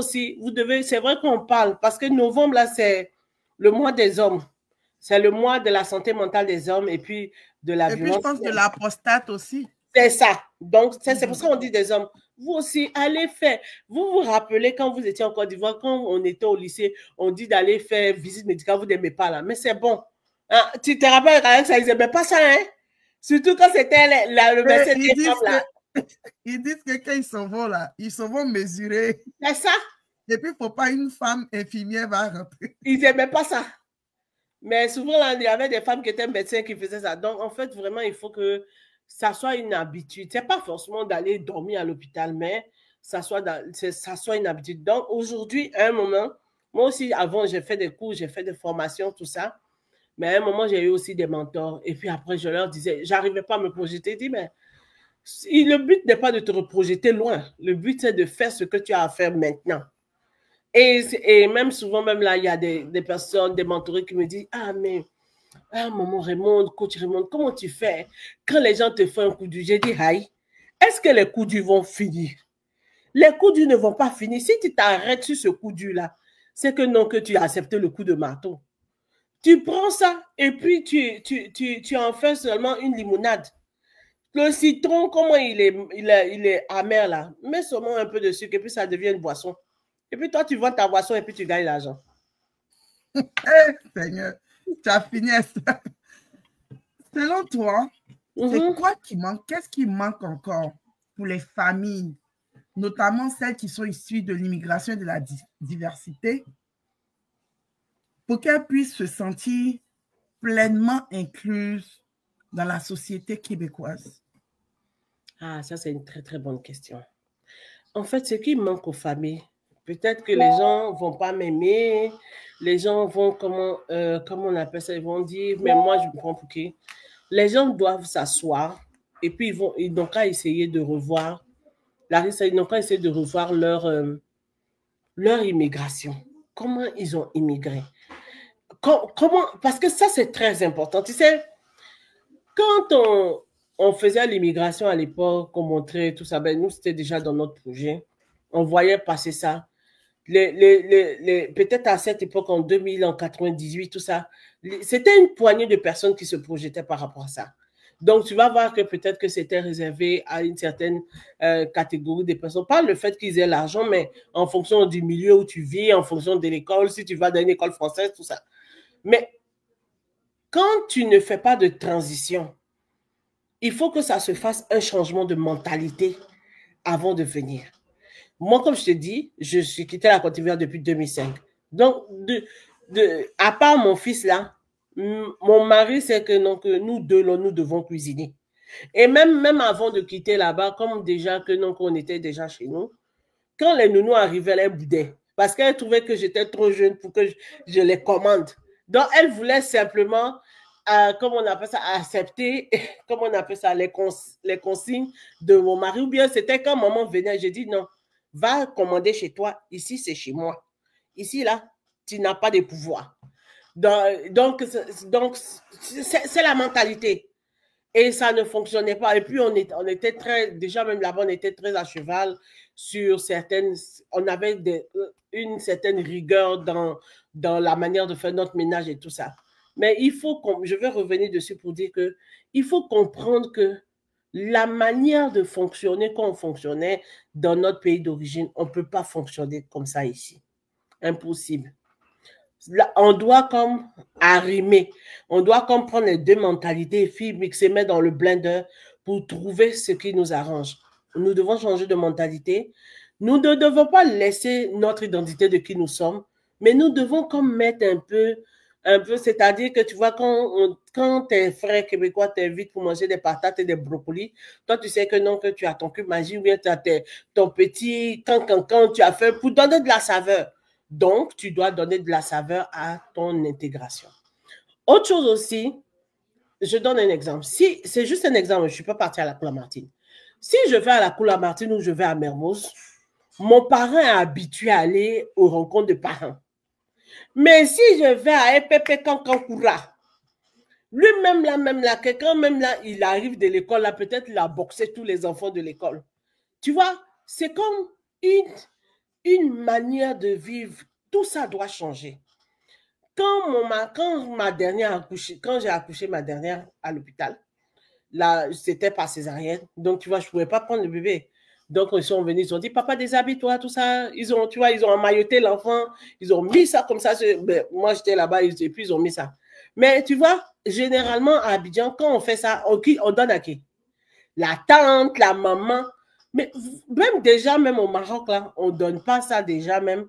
devez, c'est vrai qu'on parle, parce que novembre, là, c'est le mois des hommes. C'est le mois de la santé mentale des hommes et puis de la violence. Et puis, je pense de la prostate aussi. C'est ça. Donc, c'est pour ça qu'on dit des hommes. Vous aussi, allez faire. Vous vous rappelez quand vous étiez en Côte d'Ivoire, quand on était au lycée, on dit d'aller faire visite médicale, vous n'aimez pas là. Mais c'est bon. Hein? Tu te rappelles quand même ça, ils n'aimaient pas ça, hein? Surtout quand c'était le médecin des femmes là. Ils disent que quand ils s'en vont là, ils s'en vont mesurer. C'est ça. Et puis, il ne faut pas une femme infirmière va rentrer. Ils n'aimaient pas ça. Mais souvent, là, il y avait des femmes qui étaient médecins qui faisaient ça. Donc, en fait, vraiment, il faut que ça soit une habitude. Ce n'est pas forcément d'aller dormir à l'hôpital, mais ça soit une habitude. Donc, aujourd'hui, à un moment, Moi aussi, avant, j'ai fait des cours, j'ai fait des formations, tout ça. Mais à un moment, j'ai eu aussi des mentors. Et puis après, je leur disais, j'arrivais pas à me projeter. Je dis, mais le but n'est pas de te reprojeter loin. Le but, c'est de faire ce que tu as à faire maintenant. Et même souvent, même là, il y a des personnes, des mentorés qui me disent, ah, mais, maman Raymond, coach Raymond, comment tu fais quand les gens te font un coup dur? J'ai dit, aïe, est-ce que les coups durs vont finir? Les coups durs ne vont pas finir. Si tu t'arrêtes sur ce coup dur-là, c'est que non, que tu as accepté le coup de marteau. Tu prends ça et puis tu en fais seulement une limonade. Le citron, comment il est amer là? Mets seulement un peu de sucre et puis ça devient une boisson. Et puis toi, tu vends ta boisson et puis tu gagnes l'argent. Seigneur, tu as fini ça. Selon toi, c'est quoi qui manque? Qu'est-ce qui manque encore pour les familles, notamment celles qui sont issues de l'immigration et de la diversité, pour qu'elles puissent se sentir pleinement incluses dans la société québécoise? Ah, ça, c'est une très, très bonne question. En fait, ce qui manque aux familles, peut-être que les gens ne vont pas m'aimer, les gens vont, comment on appelle ça, ils vont dire, mais moi, je me prends pour qui? Les gens doivent s'asseoir et puis ils n'ont qu'à essayer de revoir, ils n'ont qu'à essayer de revoir leur immigration. Comment ils ont immigré? Comment, parce que ça, c'est très important. Tu sais, quand on faisait l'immigration à l'époque, on montrait tout ça, ben nous, c'était déjà dans notre projet. On voyait passer ça. Peut-être à cette époque, en 2000, en 98, tout ça, c'était une poignée de personnes qui se projetaient par rapport à ça. Donc, tu vas voir que peut-être que c'était réservé à une certaine catégorie de personnes. Pas le fait qu'ils aient l'argent, mais en fonction du milieu où tu vis, en fonction de l'école, si tu vas dans une école française, tout ça. Mais quand tu ne fais pas de transition, il faut que ça se fasse un changement de mentalité avant de venir. Moi, comme je te dis, je suis quitté la Côte d'Ivoire depuis 2005. Donc, à part mon fils là, mon mari, c'est que nous deux, nous devons cuisiner. Et même avant de quitter là-bas, comme déjà que on était déjà chez nous, quand les nounous arrivaient, elles boudaient. Parce qu'elles trouvaient que j'étais trop jeune pour que je les commande. Donc, elles voulaient simplement, comment on appelle ça, accepter, comment on appelle ça, les consignes de mon mari. Ou bien c'était quand maman venait, j'ai dit non, va commander chez toi. Ici, c'est chez moi. Ici, là, tu n'as pas de pouvoir. Donc c'est la mentalité. Et ça ne fonctionnait pas. Et puis, on était très, déjà même là-bas, on était très à cheval sur on avait une certaine rigueur dans la manière de faire notre ménage et tout ça. Mais je vais revenir dessus pour dire que il faut comprendre que la manière de fonctionner quand on fonctionnait dans notre pays d'origine, on ne peut pas fonctionner comme ça ici. Impossible. Là, on doit comme arrimer, on doit comme prendre les deux mentalités, puis mixer, mettre dans le blender pour trouver ce qui nous arrange. Nous devons changer de mentalité. Nous ne devons pas laisser notre identité de qui nous sommes, mais nous devons comme mettre un peu, c'est-à-dire que tu vois, quand tes frères québécois t'invitent pour manger des patates et des brocolis, toi tu sais que non, que tu as ton cube magie ou bien tu as ton petit quand tu as fait pour donner de la saveur. Donc, tu dois donner de la saveur à ton intégration. Autre chose aussi, je donne un exemple. Si c'est juste un exemple, je ne suis pas partie à la Cour-la-Martine. Si je vais à la Cour-la-Martine ou je vais à Mermoz, mon parent est habitué à aller aux rencontres de parents. Mais si je vais à EPP Kankankura, lui-même là, quelqu'un même là, il arrive de l'école, là, peut-être il a boxé tous les enfants de l'école. Tu vois, c'est comme une manière de vivre. Tout ça doit changer. Quand j'ai accouché ma dernière à l'hôpital, là, c'était par césarienne. Donc, tu vois, je ne pouvais pas prendre le bébé. Donc, ils sont venus, ils ont dit, papa, déshabille-toi, tout ça. Ils ont emmailloté l'enfant. Ils ont mis ça comme ça. Moi, j'étais là-bas et puis ils ont mis ça. Mais tu vois, généralement, à Abidjan, quand on fait ça, on donne à qui? La tante, la maman. Mais même déjà, même au Maroc, là, on ne donne pas ça déjà même.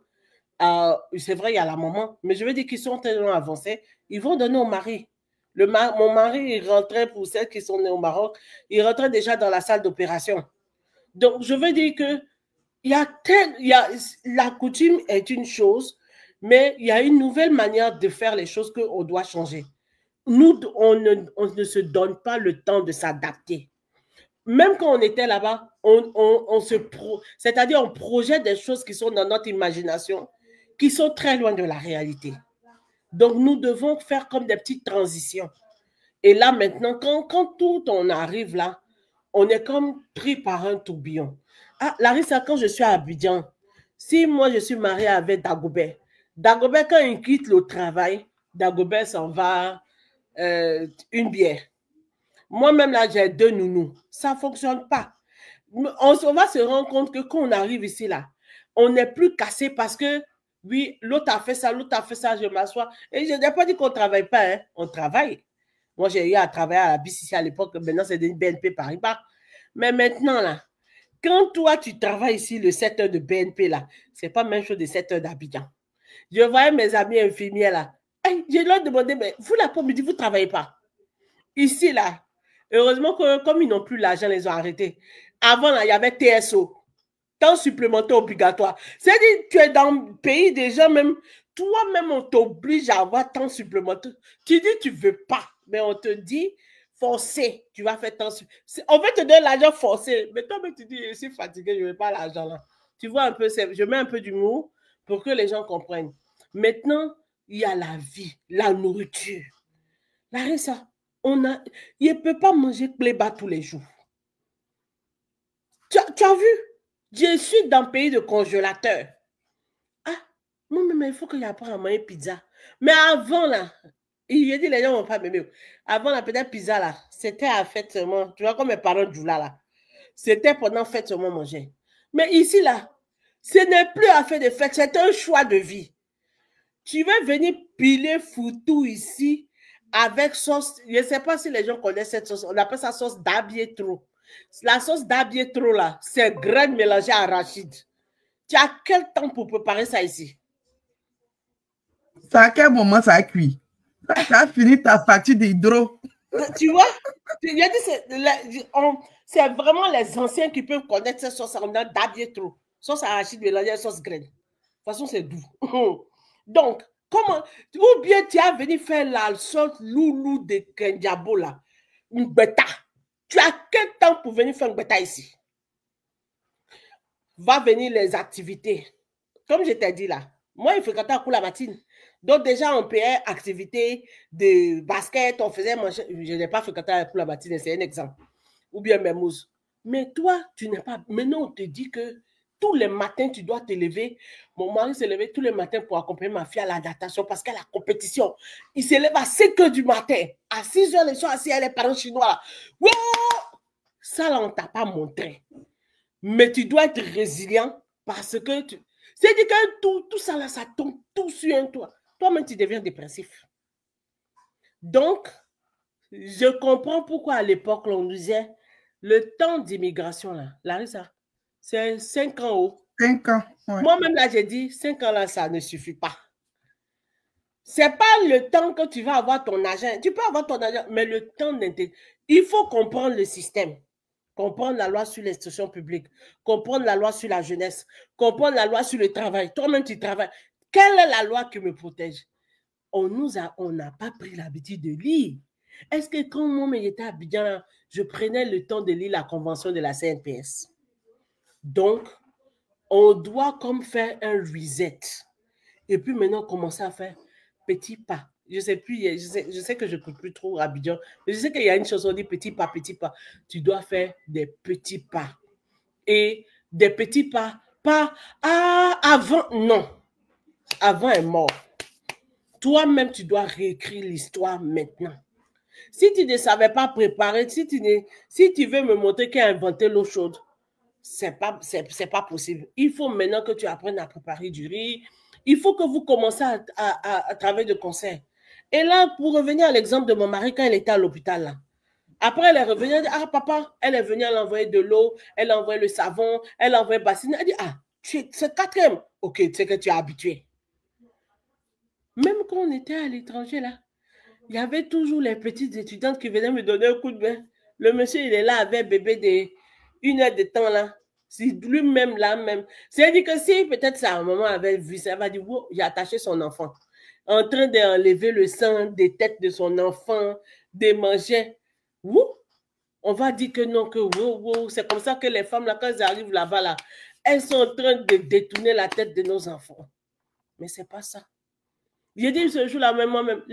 C'est vrai, il y a la maman, mais je veux dire qu'ils sont tellement avancés, ils vont donner au mari. Mon mari, il rentrait, pour celles qui sont nées au Maroc, il rentrait déjà dans la salle d'opération. Donc, je veux dire que la coutume est une chose, Mais il y a une nouvelle manière de faire les choses qu'on doit changer. Nous, on ne se donne pas le temps de s'adapter. Même quand on était là-bas, c'est-à-dire on projette des choses qui sont dans notre imagination, qui sont très loin de la réalité. Donc, nous devons faire comme des petites transitions. Et là, maintenant, quand tout on arrive là, on est comme pris par un tourbillon. Ah, Larissa, quand je suis à Abidjan, si moi je suis mariée avec Dagobert, Dagobert, quand il quitte le travail, Dagobert s'en va une bière. Moi-même, là, j'ai 2 nounous. Ça ne fonctionne pas. On va se rendre compte que quand on arrive ici, là, on n'est plus cassé parce que, oui, l'autre a fait ça, je m'assois. Et je n'ai pas dit qu'on ne travaille pas, hein. On travaille. Moi, j'ai eu à travailler à la BCC à l'époque. Maintenant, c'est des BNP Paribas. Mais maintenant, là, quand toi, tu travailles ici, le 7 heures de BNP, là, c'est pas la même chose de 7 heures d'Abidjan. Je voyais mes amis infirmiers, là. Hey, je leur demandais, mais vous, l'après-midi, vous ne travaillez pas. Ici, là, heureusement que comme ils n'ont plus l'argent, ils ont arrêté. Avant, là, il y avait TSO, temps supplémentaire obligatoire. C'est-à-dire, tu es dans le pays des gens, même, toi-même, on t'oblige à avoir temps supplémentaire. Tu dis, tu ne veux pas, mais on te dit, forcé, tu vas faire temps supplémentaire. On veut te donner l'argent forcé, mais toi-même, tu dis, je suis fatigué, je ne veux pas l'argent là. Tu vois un peu, je mets un peu d'humour pour que les gens comprennent. Maintenant, il y a la vie, la nourriture. Larissa, il ne peut pas manger pléba tous les jours. Tu as vu? Je suis dans le pays de congélateur. Ah, moi-même, il faut qu'il y ait à manger pizza. Mais avant, là, il a dit les gens ne vont pas m'aimer. Avant, la peut-être pizza, là, c'était à fête seulement. Tu vois, comme mes parents du là. C'était pendant fête seulement manger. Mais ici, là, ce n'est plus à faire de fête, c'est un choix de vie. Tu vas venir piler foutou ici avec sauce. Je ne sais pas si les gens connaissent cette sauce. On appelle ça sauce d'Abietro. La sauce d'Abietro, là, c'est graines mélangées à arachide. Tu as quel temps pour préparer ça ici? Ça à quel moment ça a cuit? Tu as fini ta facture d'hydro. Tu vois? C'est vraiment les anciens qui peuvent connaître cette sauce d'Abietro. Sauce arachide mélangée à sauce graine. De toute façon, c'est doux. Donc, comment, ou bien tu as venu faire la sauce loulou de Kendiabo là, une bêta. Tu as quel temps pour venir faire une bêta ici? Va venir les activités. Comme je t'ai dit là, moi, il fréquentais à Koula Matine. Donc, déjà, on payait activités de basket, on faisait manger. Je n'ai pas fréquenté à Koula Matine, c'est un exemple. Ou bien Mermoz. Mais toi, tu n'es pas. Maintenant, on te dit que tous les matins, tu dois te lever. Mon mari se levait tous les matins pour accompagner ma fille à la natation parce qu'à la compétition, il se lève à 5 heures du matin. À 6 heures, les soirs, assis avec les parents chinois. Wow! Ça, là, on ne t'a pas montré. Mais tu dois être résilient parce que c'est-à-dire que tout ça, là, ça tombe tout sur toi. Toi-même, tu deviens dépressif. Donc, je comprends pourquoi à l'époque, on disait le temps d'immigration, là, Larissa, c'est 5 ans haut. 5 ans. Ouais. Moi-même, là, j'ai dit, 5 ans, là, ça ne suffit pas. C'est pas le temps que tu vas avoir ton argent. Tu peux avoir ton argent, mais le temps d'intégrer. Il faut comprendre le système. Comprendre la loi sur l'instruction publique. Comprendre la loi sur la jeunesse. Comprendre la loi sur le travail. Toi-même, tu travailles. Quelle est la loi qui me protège? On n'a pas pris l'habitude de lire. Est-ce que quand moi, j'étais à Abidjan, je prenais le temps de lire la convention de la CNPS? Donc, on doit comme faire un reset. Et puis maintenant, commencer à faire petit pas. Je sais plus, je sais que je ne coûte plus trop Abidjan, mais je sais qu'il y a une chose, on dit petit pas, petit pas. Tu dois faire des petits pas. Et des petits pas, pas avant, non. Avant est mort. Toi-même, tu dois réécrire l'histoire maintenant. Si tu ne savais pas préparer, si tu veux me montrer qui a inventé l'eau chaude, c'est pas possible. Il faut maintenant que tu apprennes à préparer du riz. Il faut que vous commenciez à travailler de concert. Et là, pour revenir à l'exemple de mon mari, quand elle était à l'hôpital, là, après, elle est revenue, elle dit, ah, papa, elle est venue, elle a envoyé de l'eau, elle a envoyé le savon, elle a envoyé bassine. Elle dit, ah, c'est 4e. Ok, tu sais que tu es habitué. Même quand on était à l'étranger, là, il y avait toujours les petites étudiantes qui venaient me donner un coup de main. Le monsieur, il est là avec bébé de 1 heure de temps, là. Si lui-même, là même, c'est-à-dire que si peut-être sa maman avait vu ça, elle va dire, wow, j'ai attaché son enfant, en train d'enlever le sang des têtes de son enfant, de manger. Wow, on va dire que non, que wow, wow. C'est comme ça que les femmes, là, quand elles arrivent là-bas, là, elles sont en train de détourner la tête de nos enfants. Mais c'est pas ça. J'ai dit ce jour-là, même moi-même,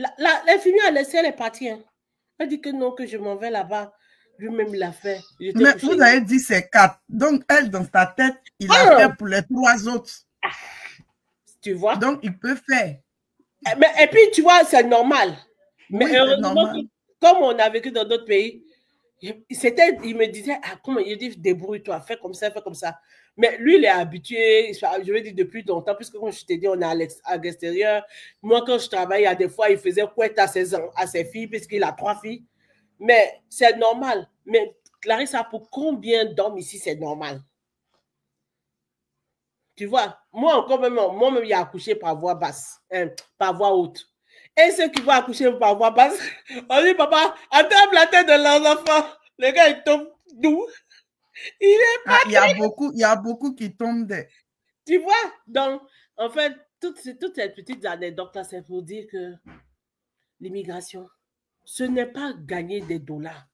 l'infirmière a laissé, elle est partie. Hein. Elle dit que non, que je m'en vais là-bas. Lui-même l'a fait. Mais vous avez dit c'est 4. Donc, elle, dans sa tête, il a fait pour les 3 autres. Tu vois? Donc, il peut faire. Mais, et puis, tu vois, c'est normal. Mais oui, heureusement, comme on a vécu dans d'autres pays, il me disait, ah, comment il dit, débrouille-toi, fais comme ça, fais comme ça. Mais lui, il est habitué, je vais dire depuis longtemps, puisque comme je t'ai dit, on est à l'extérieur. Moi, quand je travaille, il y a des fois, il faisait couette à ses filles, puisqu'il a 3 filles. Mais c'est normal. Mais Clarissa, pour combien d'hommes ici, c'est normal? Tu vois, moi-même, il a accouché par voix basse, par voix haute. Et ceux qui vont accoucher par voix basse, on dit, papa, attrape la tête de l'enfant. Le gars, il tombe d'où? Il est pas. Il y a beaucoup qui tombent de. Tu vois? Donc, en fait, toutes ces petites anecdotes là, c'est pour dire que l'immigration, ce n'est pas gagner des dollars,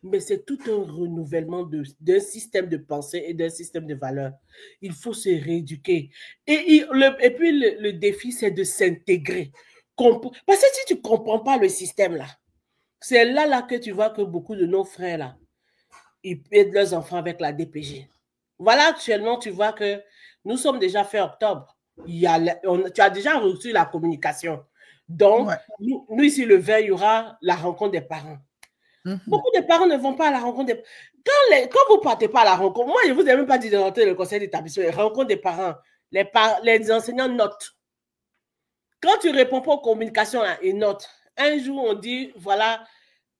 mais c'est tout un renouvellement d'un système de pensée et d'un système de valeurs. Il faut se rééduquer. Et puis, le défi, c'est de s'intégrer. Parce que si tu ne comprends pas le système, là, c'est là que tu vois que beaucoup de nos frères, là, ils aident leurs enfants avec la DPG. Voilà, actuellement, tu vois que nous sommes déjà fin octobre. Tu as déjà reçu la communication. Donc, ouais. nous, ici, le 20, il y aura la rencontre des parents. Beaucoup de parents ne vont pas à la rencontre des parents. Quand vous ne partez pas à la rencontre, moi, je ne vous ai même pas dit de rentrer dans le conseil d'établissement, la rencontre des parents, les enseignants notent. Quand tu ne réponds pas aux communications, là, ils notent. Un jour, on dit, voilà,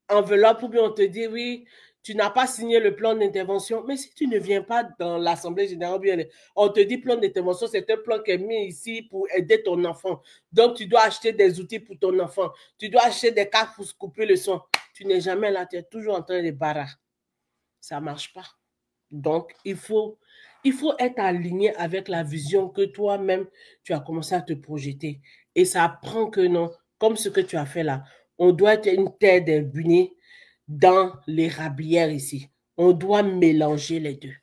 enveloppe, ou bien on te dit, oui, tu n'as pas signé le plan d'intervention. Mais si tu ne viens pas dans l'Assemblée générale, bien, on te dit plan d'intervention, c'est un plan qui est mis ici pour aider ton enfant. Donc, tu dois acheter des outils pour ton enfant. Tu dois acheter des cartes pour se couper le son. Tu n'es jamais là, tu es toujours en train de barrer. Ça ne marche pas. Donc, il faut être aligné avec la vision que toi-même, tu as commencé à te projeter. Et ça apprend que non, comme ce que tu as fait là, on doit être une terre d'Unie dans l'érablière ici. On doit mélanger les deux.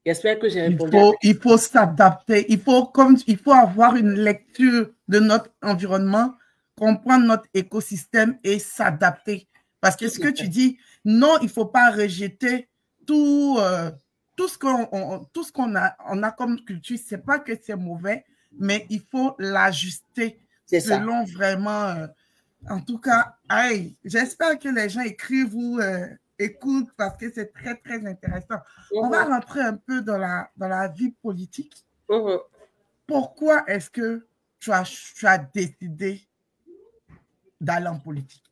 J'espère que j'ai répondu. Il faut s'adapter. Il faut avoir une lecture de notre environnement, comprendre notre écosystème et s'adapter. Parce que ce que tu dis, non, il ne faut pas rejeter tout ce qu'on a comme culture. Ce n'est pas que c'est mauvais, mais il faut l'ajuster selon vraiment... en tout cas, j'espère que les gens écrivent ou écoutent parce que c'est très, très intéressant. On va rentrer un peu dans la vie politique. Pourquoi est-ce que tu as décidé d'aller en politique?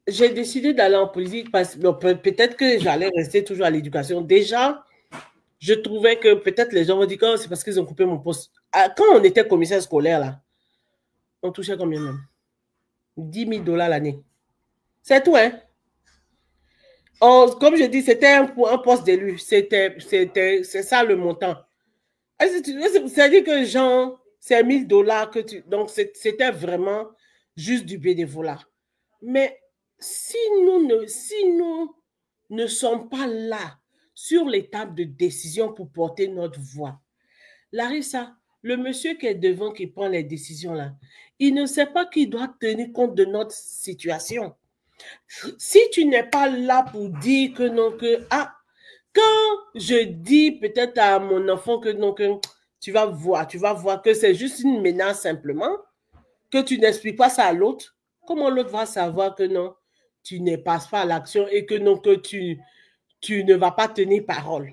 J'ai décidé d'aller en politique parce que peut-être que j'allais rester toujours à l'éducation. Déjà, je trouvais que peut-être les gens vont dire que c'est parce qu'ils ont coupé mon poste. Quand on était commissaire scolaire, là, on touchait combien même? 10 000 $ l'année. C'est tout, hein? Comme je dis, c'était un poste d'élu. C'est ça le montant. C'est-à-dire que, genre, c'est 1 000 $ que tu... Donc, c'était vraiment juste du bénévolat. Mais si nous ne sommes pas là sur les tables de décision pour porter notre voix, Larissa, le monsieur qui est devant, qui prend les décisions là, il ne sait pas qu'il doit tenir compte de notre situation. Si tu n'es pas là pour dire que non, que quand je dis peut-être à mon enfant que non, que tu vas voir que c'est juste une menace simplement, que tu n'expliques pas ça à l'autre, comment l'autre va savoir que non, tu ne passes pas à l'action et que non, que tu ne vas pas tenir parole.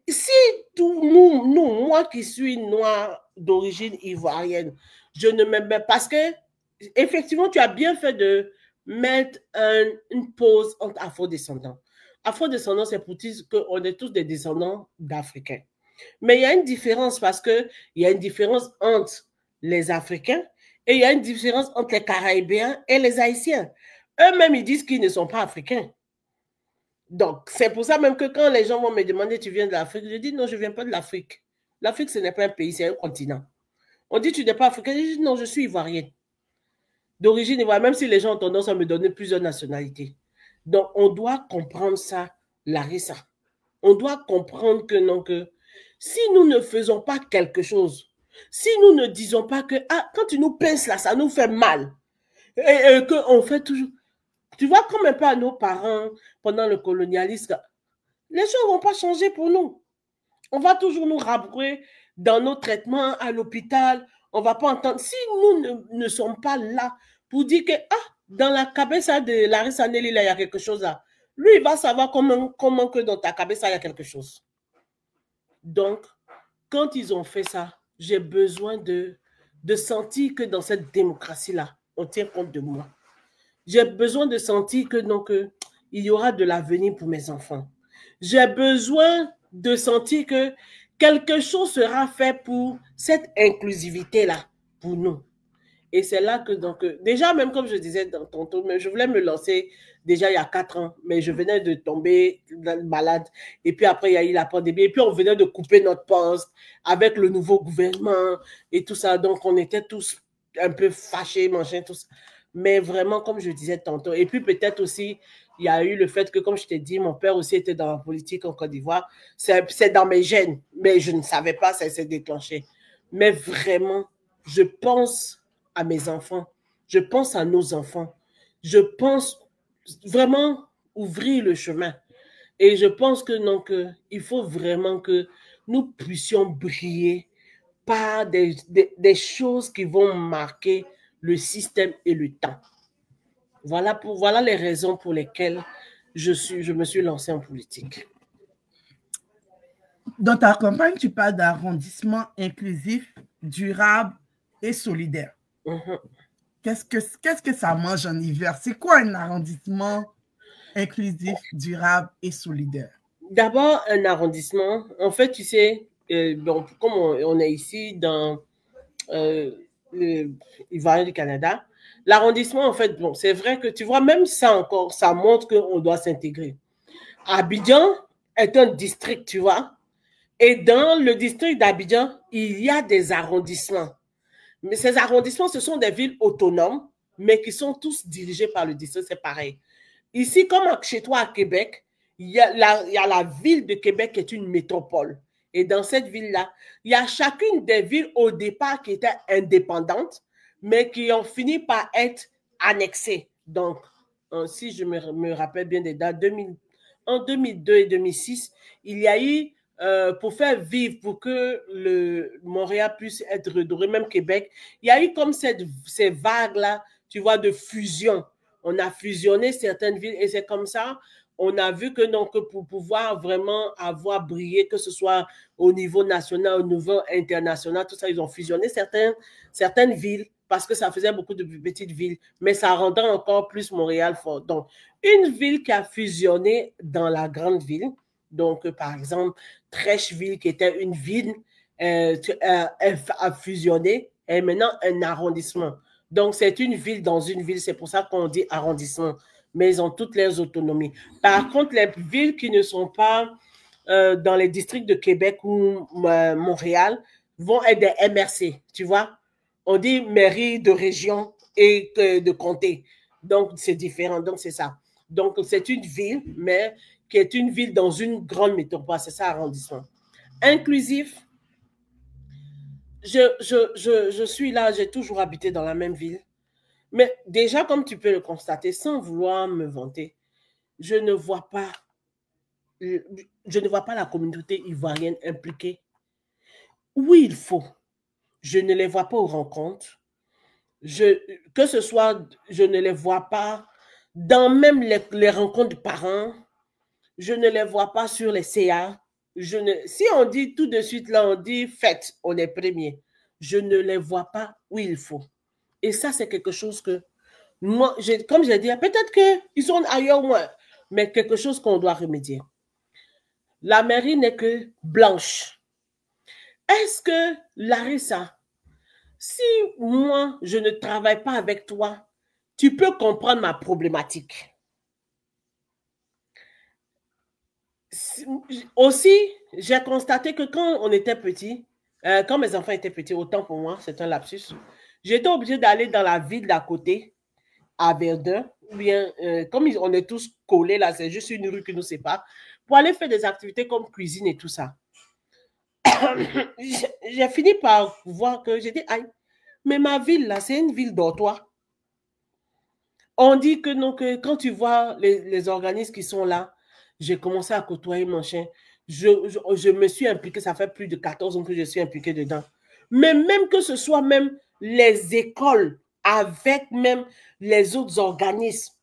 Si moi qui suis noire d'origine ivoirienne, je ne m'aime pas parce que effectivement, tu as bien fait de mettre une pause entre afro-descendants. Afro-descendants, c'est pour dire qu'on est tous des descendants d'Africains. Mais il y a une différence parce qu'il y a une différence entre les Africains et il y a une différence entre les Caraïbéens et les Haïtiens. Eux-mêmes, ils disent qu'ils ne sont pas africains. Donc, c'est pour ça même que quand les gens vont me demander, tu viens de l'Afrique, je dis non, je ne viens pas de l'Afrique. L'Afrique, ce n'est pas un pays, c'est un continent. On dit, tu n'es pas africain. Je dis non, je suis ivoirienne. D'origine ivoirienne, même si les gens ont tendance à me donner plusieurs nationalités. Donc, on doit comprendre ça, Larissa. On doit comprendre que non, que si nous ne faisons pas quelque chose, si nous ne disons pas que ah, quand tu nous pinces là, ça nous fait mal, et qu'on fait toujours. Tu vois, comme un peu à nos parents pendant le colonialisme, les choses ne vont pas changer pour nous. On va toujours nous rabrouer dans nos traitements à l'hôpital. On ne va pas entendre. Si nous ne sommes pas là pour dire que ah, dans la cabeza de Larissa Nelly, là, il y a quelque chose là. Lui, il va savoir comment que dans ta cabeza, il y a quelque chose. Donc, quand ils ont fait ça, j'ai besoin de sentir que dans cette démocratie-là, on tient compte de moi. J'ai besoin de sentir que donc, il y aura de l'avenir pour mes enfants. J'ai besoin de sentir que quelque chose sera fait pour cette inclusivité-là, pour nous. Et c'est là que, donc, déjà, même comme je disais tantôt, je voulais me lancer déjà il y a 4 ans, mais je venais de tomber malade. Et puis après, il y a eu la pandémie. Et puis, on venait de couper notre poste avec le nouveau gouvernement et tout ça. Donc, on était tous un peu fâchés, machin, tout ça. Mais vraiment, comme je disais tantôt, et puis peut-être aussi, il y a eu le fait que, comme je t'ai dit, mon père aussi était dans la politique en Côte d'Ivoire. C'est dans mes gènes, mais je ne savais pas, ça s'est déclenché. Mais vraiment, je pense à mes enfants, je pense à nos enfants, je pense vraiment ouvrir le chemin. Et je pense que donc, il faut vraiment que nous puissions briller par des choses qui vont marquer le système et le temps. Voilà les raisons pour lesquelles je me suis lancée en politique. Dans ta campagne, tu parles d'arrondissement inclusif, durable et solidaire. Qu'est-ce que ça mange en hiver? C'est quoi un arrondissement inclusif, durable et solidaire? D'abord, un arrondissement. En fait, tu sais, bon, comme on est ici dans l'Ivoire du Canada, l'arrondissement, en fait, bon, c'est vrai que tu vois, même ça encore, ça montre qu'on doit s'intégrer. Abidjan est un district, tu vois. Et dans le district d'Abidjan, il y a des arrondissements. Mais ces arrondissements, ce sont des villes autonomes, mais qui sont tous dirigés par le district, c'est pareil. Ici, comme chez toi à Québec, il y a la ville de Québec qui est une métropole. Et dans cette ville-là, il y a chacune des villes au départ qui étaient indépendantes, mais qui ont fini par être annexées. Donc, si je me rappelle bien des dates, en 2002 et 2006, il y a eu pour faire vivre, pour que Montréal puisse être redoré, même Québec, il y a eu comme ces vagues-là, tu vois, de fusion. On a fusionné certaines villes et c'est comme ça, on a vu que donc pour pouvoir vraiment avoir brillé, que ce soit au niveau national, au niveau international, tout ça, ils ont fusionné certaines villes parce que ça faisait beaucoup de petites villes, mais ça rendait encore plus Montréal fort. Donc, une ville qui a fusionné dans la grande ville, donc par exemple, Trècheville, qui était une ville, a fusionné, et maintenant un arrondissement. Donc, c'est une ville dans une ville, c'est pour ça qu'on dit arrondissement, mais ils ont toutes leurs autonomies. Par contre, les villes qui ne sont pas dans les districts de Québec ou Montréal vont être des MRC, tu vois. On dit mairie de région et de comté. Donc, c'est différent. Donc, c'est ça. Donc, c'est une ville, mais qui est une ville dans une grande métropole. C'est ça, arrondissement. Inclusif, je suis là, j'ai toujours habité dans la même ville. Mais déjà, comme tu peux le constater, sans vouloir me vanter, je ne vois pas la communauté ivoirienne impliquée. Oui, il faut. Je ne les vois pas aux rencontres. Que ce soit, je ne les vois pas dans même les rencontres de parents. Je ne les vois pas sur les CA. Si on dit tout de suite, là, on dit fête, on est premier. Je ne les vois pas où il faut. Et ça, c'est quelque chose que moi, comme je l'ai dit, peut-être qu'ils sont ailleurs moins, mais quelque chose qu'on doit remédier. La mairie n'est que blanche. Est-ce que, Larissa, si moi, je ne travaille pas avec toi, tu peux comprendre ma problématique? aussi, j'ai constaté que quand on était petit, quand mes enfants étaient petits, autant pour moi, c'est un lapsus, j'étais obligée d'aller dans la ville d'à côté, à Verdun, ou bien, comme on est tous collés là, c'est juste une rue qui nous sépare, pour aller faire des activités comme cuisine et tout ça. J'ai fini par voir que j'ai dit, aïe, mais ma ville là, c'est une ville dortoir. On dit que non, que quand tu vois les organismes qui sont là, j'ai commencé à côtoyer mon chien. Je me suis impliquée, ça fait plus de 14 ans que je suis impliquée dedans. Mais même que ce soit même les écoles avec même les autres organismes,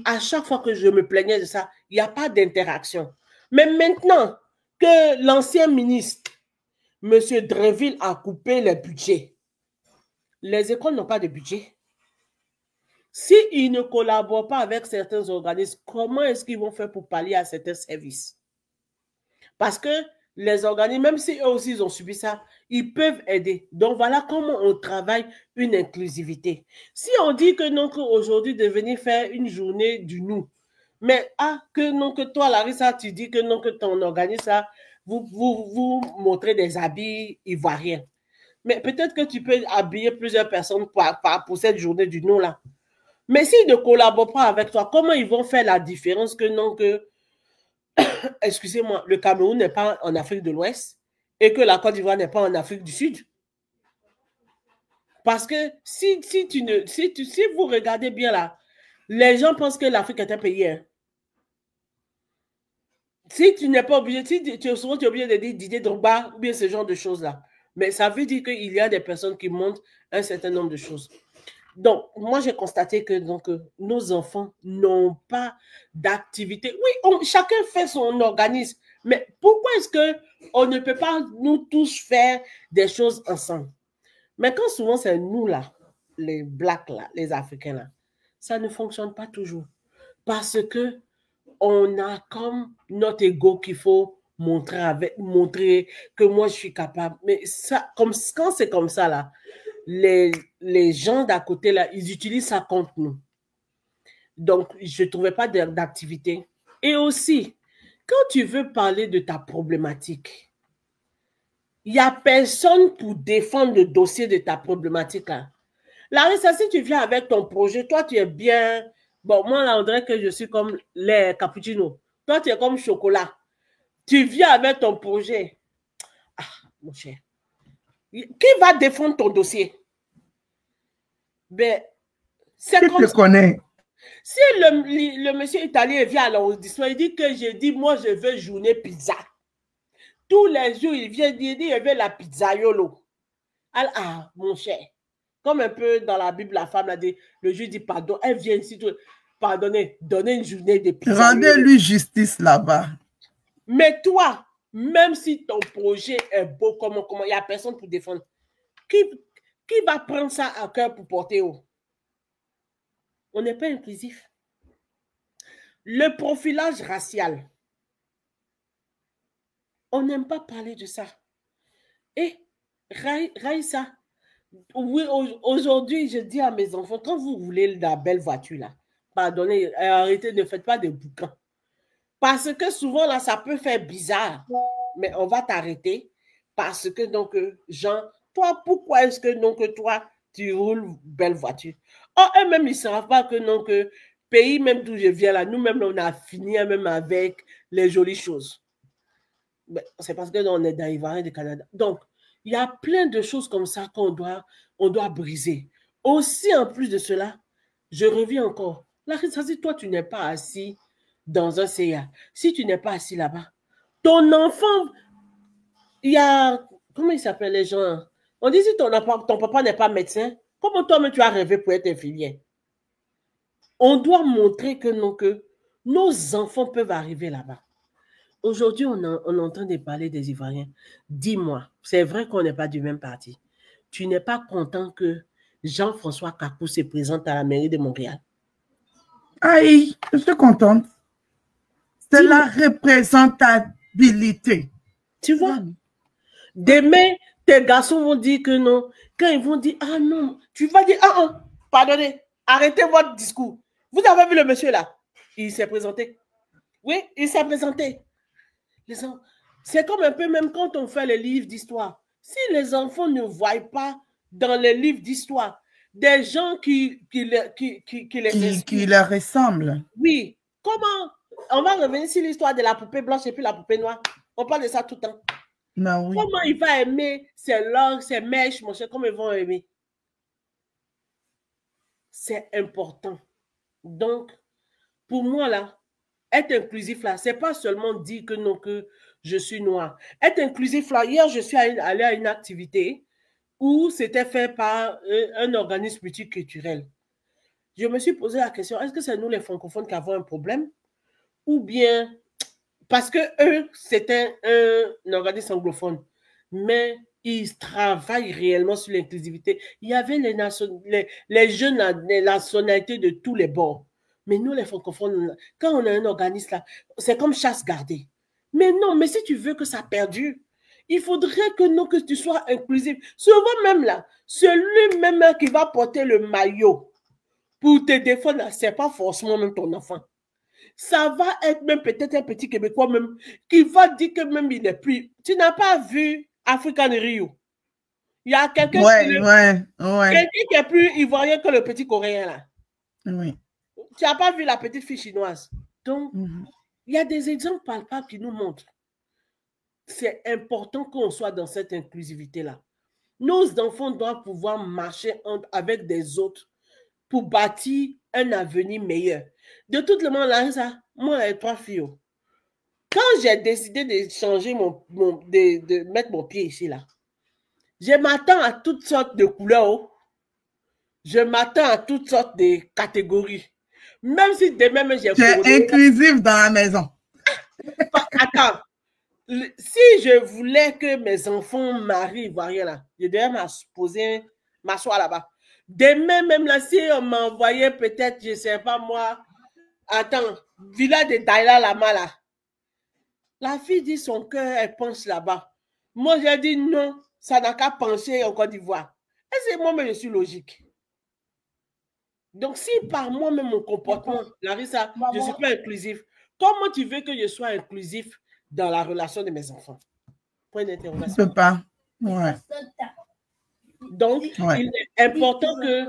à chaque fois que je me plaignais de ça, il n'y a pas d'interaction. Mais maintenant que l'ancien ministre, M. Dreville, a coupé les budgets, les écoles n'ont pas de budget. S'ils ne collaborent pas avec certains organismes, comment est-ce qu'ils vont faire pour pallier à certains services? Parce que les organismes, même si eux aussi ils ont subi ça, ils peuvent aider. Donc voilà comment on travaille une inclusivité. Si on dit que non, qu'aujourd'hui de venir faire une journée du nous, mais que non, que toi Larissa, tu dis que non, que ton organisme là, vous montrez des habits ivoiriens. Mais peut-être que tu peux habiller plusieurs personnes pour cette journée du nous là. Mais s'ils ne collaborent pas avec toi, comment ils vont faire la différence que non, que, excusez-moi, le Cameroun n'est pas en Afrique de l'Ouest et que la Côte d'Ivoire n'est pas en Afrique du Sud? Parce que si vous regardez bien là, les gens pensent que l'Afrique est un pays. Hein. Si tu n'es pas obligé, souvent tu es obligé de dire Didier Drogba ou bien ce genre de choses-là. Mais ça veut dire qu'il y a des personnes qui montrent un certain nombre de choses. Donc, moi, j'ai constaté que nos enfants n'ont pas d'activité. Oui, chacun fait son organisme, mais pourquoi est-ce qu'on ne peut pas nous tous faire des choses ensemble? Mais quand souvent c'est nous là, les Blacks là, les Africains là, ça ne fonctionne pas toujours. Parce que on a comme notre ego qu'il faut montrer que moi je suis capable. Mais ça, quand c'est comme ça là, les gens d'à côté, là, ils utilisent ça contre nous. Donc, je ne trouvais pas d'activité. Et aussi, quand tu veux parler de ta problématique, il n'y a personne pour défendre le dossier de ta problématique. Là. Larissa, si tu viens avec ton projet, toi, tu es bien... Bon, moi, là, on dirait que je suis comme les cappuccinos. Toi, tu es comme chocolat. Tu viens avec ton projet. Ah, mon cher. Qui va défendre ton dossier? Ben, c'est comme... Je te connais. Si le monsieur italien vient à l'arrondissement, il dit que j'ai dit, moi, je veux journée pizza. Tous les jours, il vient dire, il veut la pizzaiolo. Ah, mon cher. Comme un peu dans la Bible, la femme a dit, le juge dit, pardon, elle vient ici, pardonnez, donnez une journée de pizza. Rendez-lui justice là-bas. Mais toi, même si ton projet est beau, comment, il n'y a personne pour défendre. Qui va prendre ça à cœur pour porter haut? On n'est pas inclusif. Le profilage racial. On n'aime pas parler de ça. Et Raïssa, oui, aujourd'hui, je dis à mes enfants, quand vous voulez la belle voiture, là, pardonnez, arrêtez, ne faites pas des bouquins. Parce que souvent, là, ça peut faire bizarre. Mais on va t'arrêter parce que, donc, Jean, toi, pourquoi est-ce que, donc, toi, tu roules belle voiture? Oh, eux-mêmes, ils ne savent pas que, donc, pays même d'où je viens, là, nous-mêmes, on a fini même avec les jolies choses. C'est parce que on est dans l'Ivoirien du Canada. Donc, il y a plein de choses comme ça qu'on doit briser. Aussi, en plus de cela, je reviens encore. Larissa, si toi, tu n'es pas assis dans un CA, si tu n'es pas assis là-bas, ton enfant, il y a, comment il s'appelle les gens? On dit si ton papa n'est pas médecin, comment toi-même tu as rêvé pour être infirmier? On doit montrer que nos enfants peuvent arriver là-bas. Aujourd'hui, on est en train de parler des Ivoiriens. Dis-moi, c'est vrai qu'on n'est pas du même parti. Tu n'es pas content que Jean-François Kakou se présente à la mairie de Montréal? Aïe, je suis contente. C'est la représentabilité. Tu vois? Demain, tes garçons vont dire que non. Quand ils vont dire, ah non, tu vas dire, pardonnez, arrêtez votre discours. Vous avez vu le monsieur là? Il s'est présenté. Oui, il s'est présenté. C'est comme un peu même quand on fait les livres d'histoire. Si les enfants ne voient pas dans les livres d'histoire des gens qui leur ressemblent. Oui. Comment? On va revenir sur l'histoire de la poupée blanche et puis la poupée noire. On parle de ça tout le temps. Ben oui. Comment il va aimer ses langues, ses mèches, mon cher, comment ils vont aimer? C'est important. Donc, pour moi, là, être inclusif, là, c'est pas seulement dire que non, que je suis noir. Être inclusif, là, hier, je suis allée à une activité où c'était fait par un organisme multiculturel. Je me suis posé la question, est-ce que c'est nous, les francophones, qui avons un problème? Ou bien, parce que eux, c'était un organisme anglophone, mais ils travaillent réellement sur l'inclusivité. Il y avait les jeunes, les nationalités de tous les bords. Mais nous, les francophones, quand on a un organisme là, c'est comme chasse gardée. Mais non, mais si tu veux que ça perdure, il faudrait que tu sois inclusif. Souvent même là, celui-même qui va porter le maillot pour te défendre, ce n'est pas forcément même ton enfant. Ça va être même peut-être un petit Québécois même qui va dire que même il n'est plus. Tu n'as pas vu African Rio? Il y a quelqu'un qui est plus ivoirien que le petit Coréen là. Oui. Tu n'as pas vu la petite fille chinoise. Donc, il y a des exemples palpables qui nous montrent. C'est important qu'on soit dans cette inclusivité-là. Nos enfants doivent pouvoir marcher avec des autres pour bâtir un avenir meilleur. De toute manière, Larissa, moi, les 3 filles, quand j'ai décidé de changer de mettre mon pied ici, là, je m'attends à toutes sortes de couleurs. Je m'attends à toutes sortes de catégories. Même si demain, j'ai... Tu es inclusif dans la maison. Attends. Si je voulais que mes enfants marient ivoiriens, là, je devais m'asseoir là-bas. Demain, même là, si on m'envoyait peut-être, je ne sais pas moi, attends, village de Daïla Lama, là. La fille dit son cœur, elle pense là-bas. Moi, j'ai dit non, ça n'a qu'à pencher en Côte d'Ivoire. Et c'est moi-même, je suis logique. Donc, si par moi-même, mon comportement, Larissa, je ne suis pas inclusif, comment tu veux que je sois inclusif dans la relation de mes enfants? Point d'interrogation. Je ne peux pas. Ouais. Donc, il est important que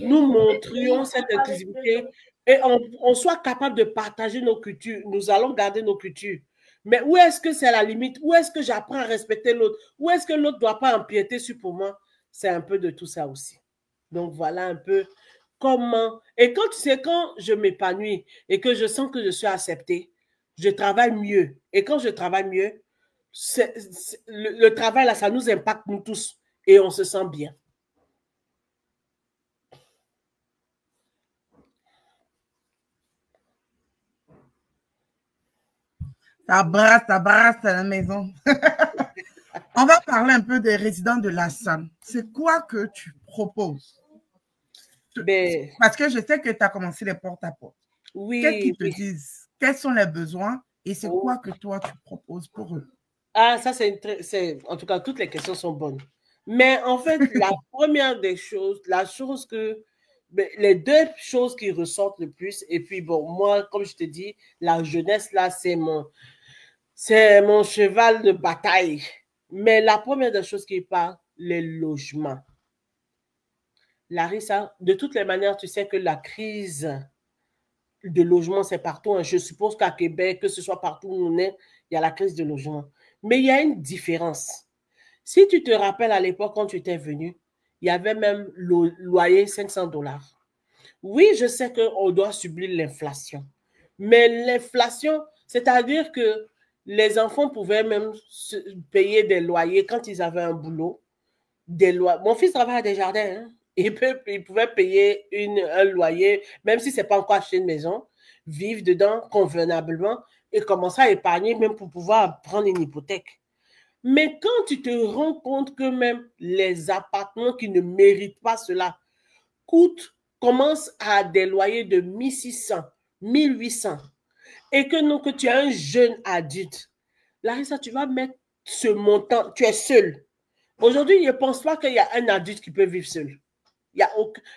nous montrions cette inclusivité et on soit capable de partager nos cultures. Nous allons garder nos cultures. Mais où est-ce que c'est la limite? Où est-ce que j'apprends à respecter l'autre? Où est-ce que l'autre ne doit pas empiéter sur pour moi? C'est un peu de tout ça aussi. Donc, voilà un peu comment... Et quand tu sais, quand je m'épanouis et que je sens que je suis acceptée, je travaille mieux. Et quand je travaille mieux, le travail, là, ça nous impacte, nous tous. Et on se sent bien. Ça brasse à la maison. On va parler un peu des résidents de la SAN. C'est quoi que tu proposes? Parce que je sais que tu as commencé les porte-à-porte. Oui. Qu'est-ce qu'ils te disent? Quels sont les besoins? Et c'est quoi que toi, tu proposes pour eux? Ah, ça, en tout cas, toutes les questions sont bonnes. Mais en fait, la première des choses, les 2 choses qui ressortent le plus, et puis bon, moi, comme je te dis, la jeunesse, là, c'est mon cheval de bataille. Mais la première des choses qui parle, les logements. Larissa, de toutes les manières, tu sais que la crise de logement, c'est partout. Hein. Je suppose qu'à Québec, que ce soit partout où on est, il y a la crise de logement. Mais il y a une différence. Si tu te rappelles à l'époque, quand tu étais venu, il y avait même le loyer $500. Oui, je sais qu'on doit subir l'inflation. Mais l'inflation, c'est-à-dire que les enfants pouvaient même payer des loyers quand ils avaient un boulot. Mon fils travaille à Desjardins. Hein? Il pouvait payer un loyer, même si ce n'est pas encore acheté une maison, vivre dedans convenablement et commencer à épargner même pour pouvoir prendre une hypothèque. Mais quand tu te rends compte que même les appartements qui ne méritent pas cela commencent à des loyers de 1600, 1800 et que tu es un jeune adulte, Larissa, tu vas mettre ce montant, tu es seul. Aujourd'hui, je ne pense pas qu'il y a un adulte qui peut vivre seul.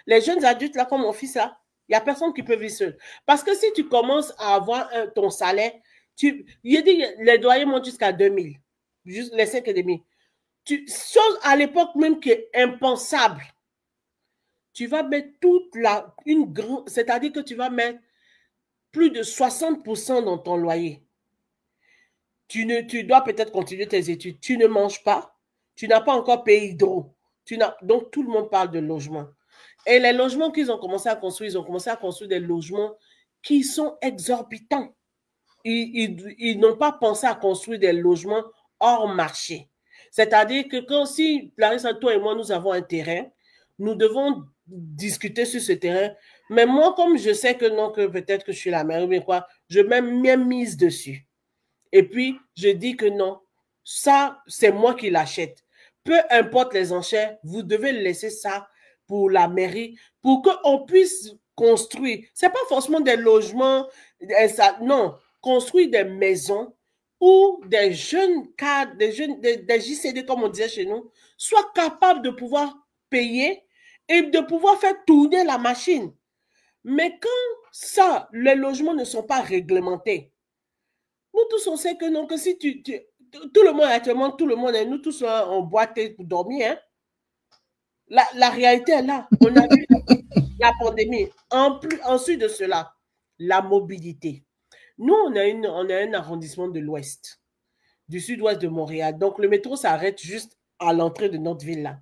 Les jeunes adultes, là, comme mon fils, là, il n'y a personne qui peut vivre seul. Parce que si tu commences à avoir ton salaire, Il dit les loyers montent jusqu'à 2000, juste les 5,5. Chose à l'époque même qui est impensable. Tu vas mettre c'est-à-dire que tu vas mettre plus de 60% dans ton loyer. Tu dois peut-être continuer tes études. Tu ne manges pas. Tu n'as pas encore payé Hydro. Donc, tout le monde parle de logement. Et les logements qu'ils ont commencé à construire, ils ont commencé à construire des logements qui sont exorbitants. Ils n'ont pas pensé à construire des logements hors marché. C'est-à-dire que si Clarisse, toi et moi, nous avons un terrain, nous devons discuter sur ce terrain. Mais moi, comme je sais que non, que peut-être que je suis la mère, mais quoi, je mets mise dessus. Et puis, je dis que non, ça, c'est moi qui l'achète. Peu importe les enchères, vous devez laisser ça pour la mairie, pour qu'on puisse construire. Ce n'est pas forcément des logements, non, construire des maisons où des jeunes cadres, des JCD, comme on disait chez nous, soient capables de pouvoir payer et de pouvoir faire tourner la machine. Mais quand les logements ne sont pas réglementés, nous tous, on sait que non, que si tout le monde actuellement, nous tous on boite pour dormir. Hein? La réalité est là. On a vu la pandémie. Ensuite de cela, la mobilité. Nous, on a un arrondissement de l'Ouest, du sud-ouest de Montréal. Donc, le métro s'arrête juste à l'entrée de notre ville là.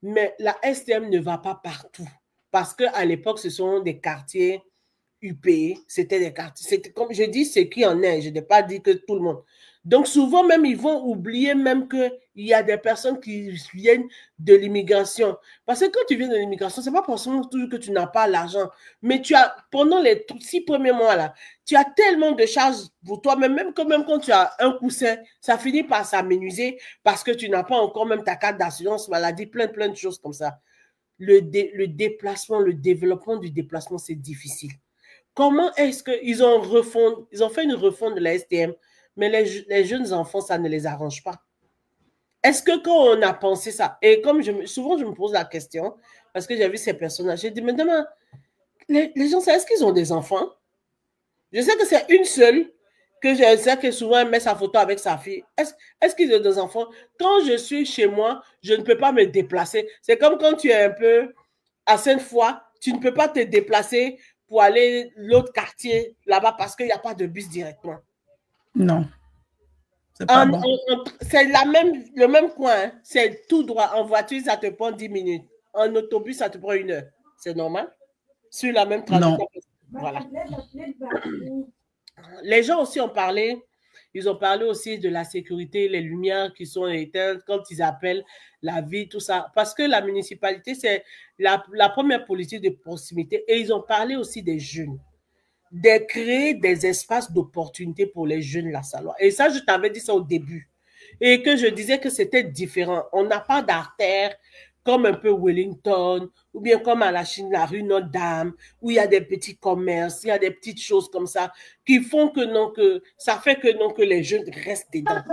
Mais la STM ne va pas partout. Parce qu'à l'époque, ce sont des quartiers UP, c'était des quartiers. C'était comme je dis, c'est qui en est. Je n'ai pas dit que tout le monde. Donc, souvent, même, ils vont oublier même qu'il y a des personnes qui viennent de l'immigration. Parce que quand tu viens de l'immigration, ce n'est pas forcément toujours que tu n'as pas l'argent. Mais pendant les 6 premiers mois, là, tu as tellement de charges pour toi, même quand tu as un coussin, ça finit par s'amenuiser parce que tu n'as pas encore même ta carte d'assurance maladie, plein de choses comme ça. Le déplacement, le développement du déplacement, c'est difficile. Comment est-ce qu'ils ont fait une refonte de la STM, mais les jeunes enfants, ça ne les arrange pas. Est-ce que quand on a pensé ça, et comme souvent je me pose la question, parce que j'ai vu ces personnages, j'ai dit, mais demain, les gens, est-ce qu'ils ont des enfants? Je sais que c'est une seule, que je sais que souvent elle met sa photo avec sa fille. Est-ce qu'ils ont des enfants? Quand je suis chez moi, je ne peux pas me déplacer. C'est comme quand tu es un peu à Sainte-Foy, tu ne peux pas te déplacer pour aller l'autre quartier là-bas parce qu'il n'y a pas de bus directement. Non. C'est le même coin, hein. C'est tout droit. En voiture, ça te prend 10 minutes. En autobus, ça te prend 1 heure. C'est normal? Sur la même trajectoire. Voilà. Les gens aussi ont parlé, ils ont parlé aussi de la sécurité, les lumières qui sont éteintes, quand ils appellent la vie, tout ça. Parce que la municipalité, c'est la première politique de proximité. Et ils ont parlé aussi des jeunes. De créer des espaces d'opportunité pour les jeunes la Salois. Et ça, je t'avais dit ça au début. Et que je disais que c'était différent. On n'a pas d'artère comme un peu Wellington, ou bien comme à la Chine, la rue Notre-Dame, où il y a des petits commerces, il y a des petites choses comme ça, qui font ça fait que les jeunes restent dedans.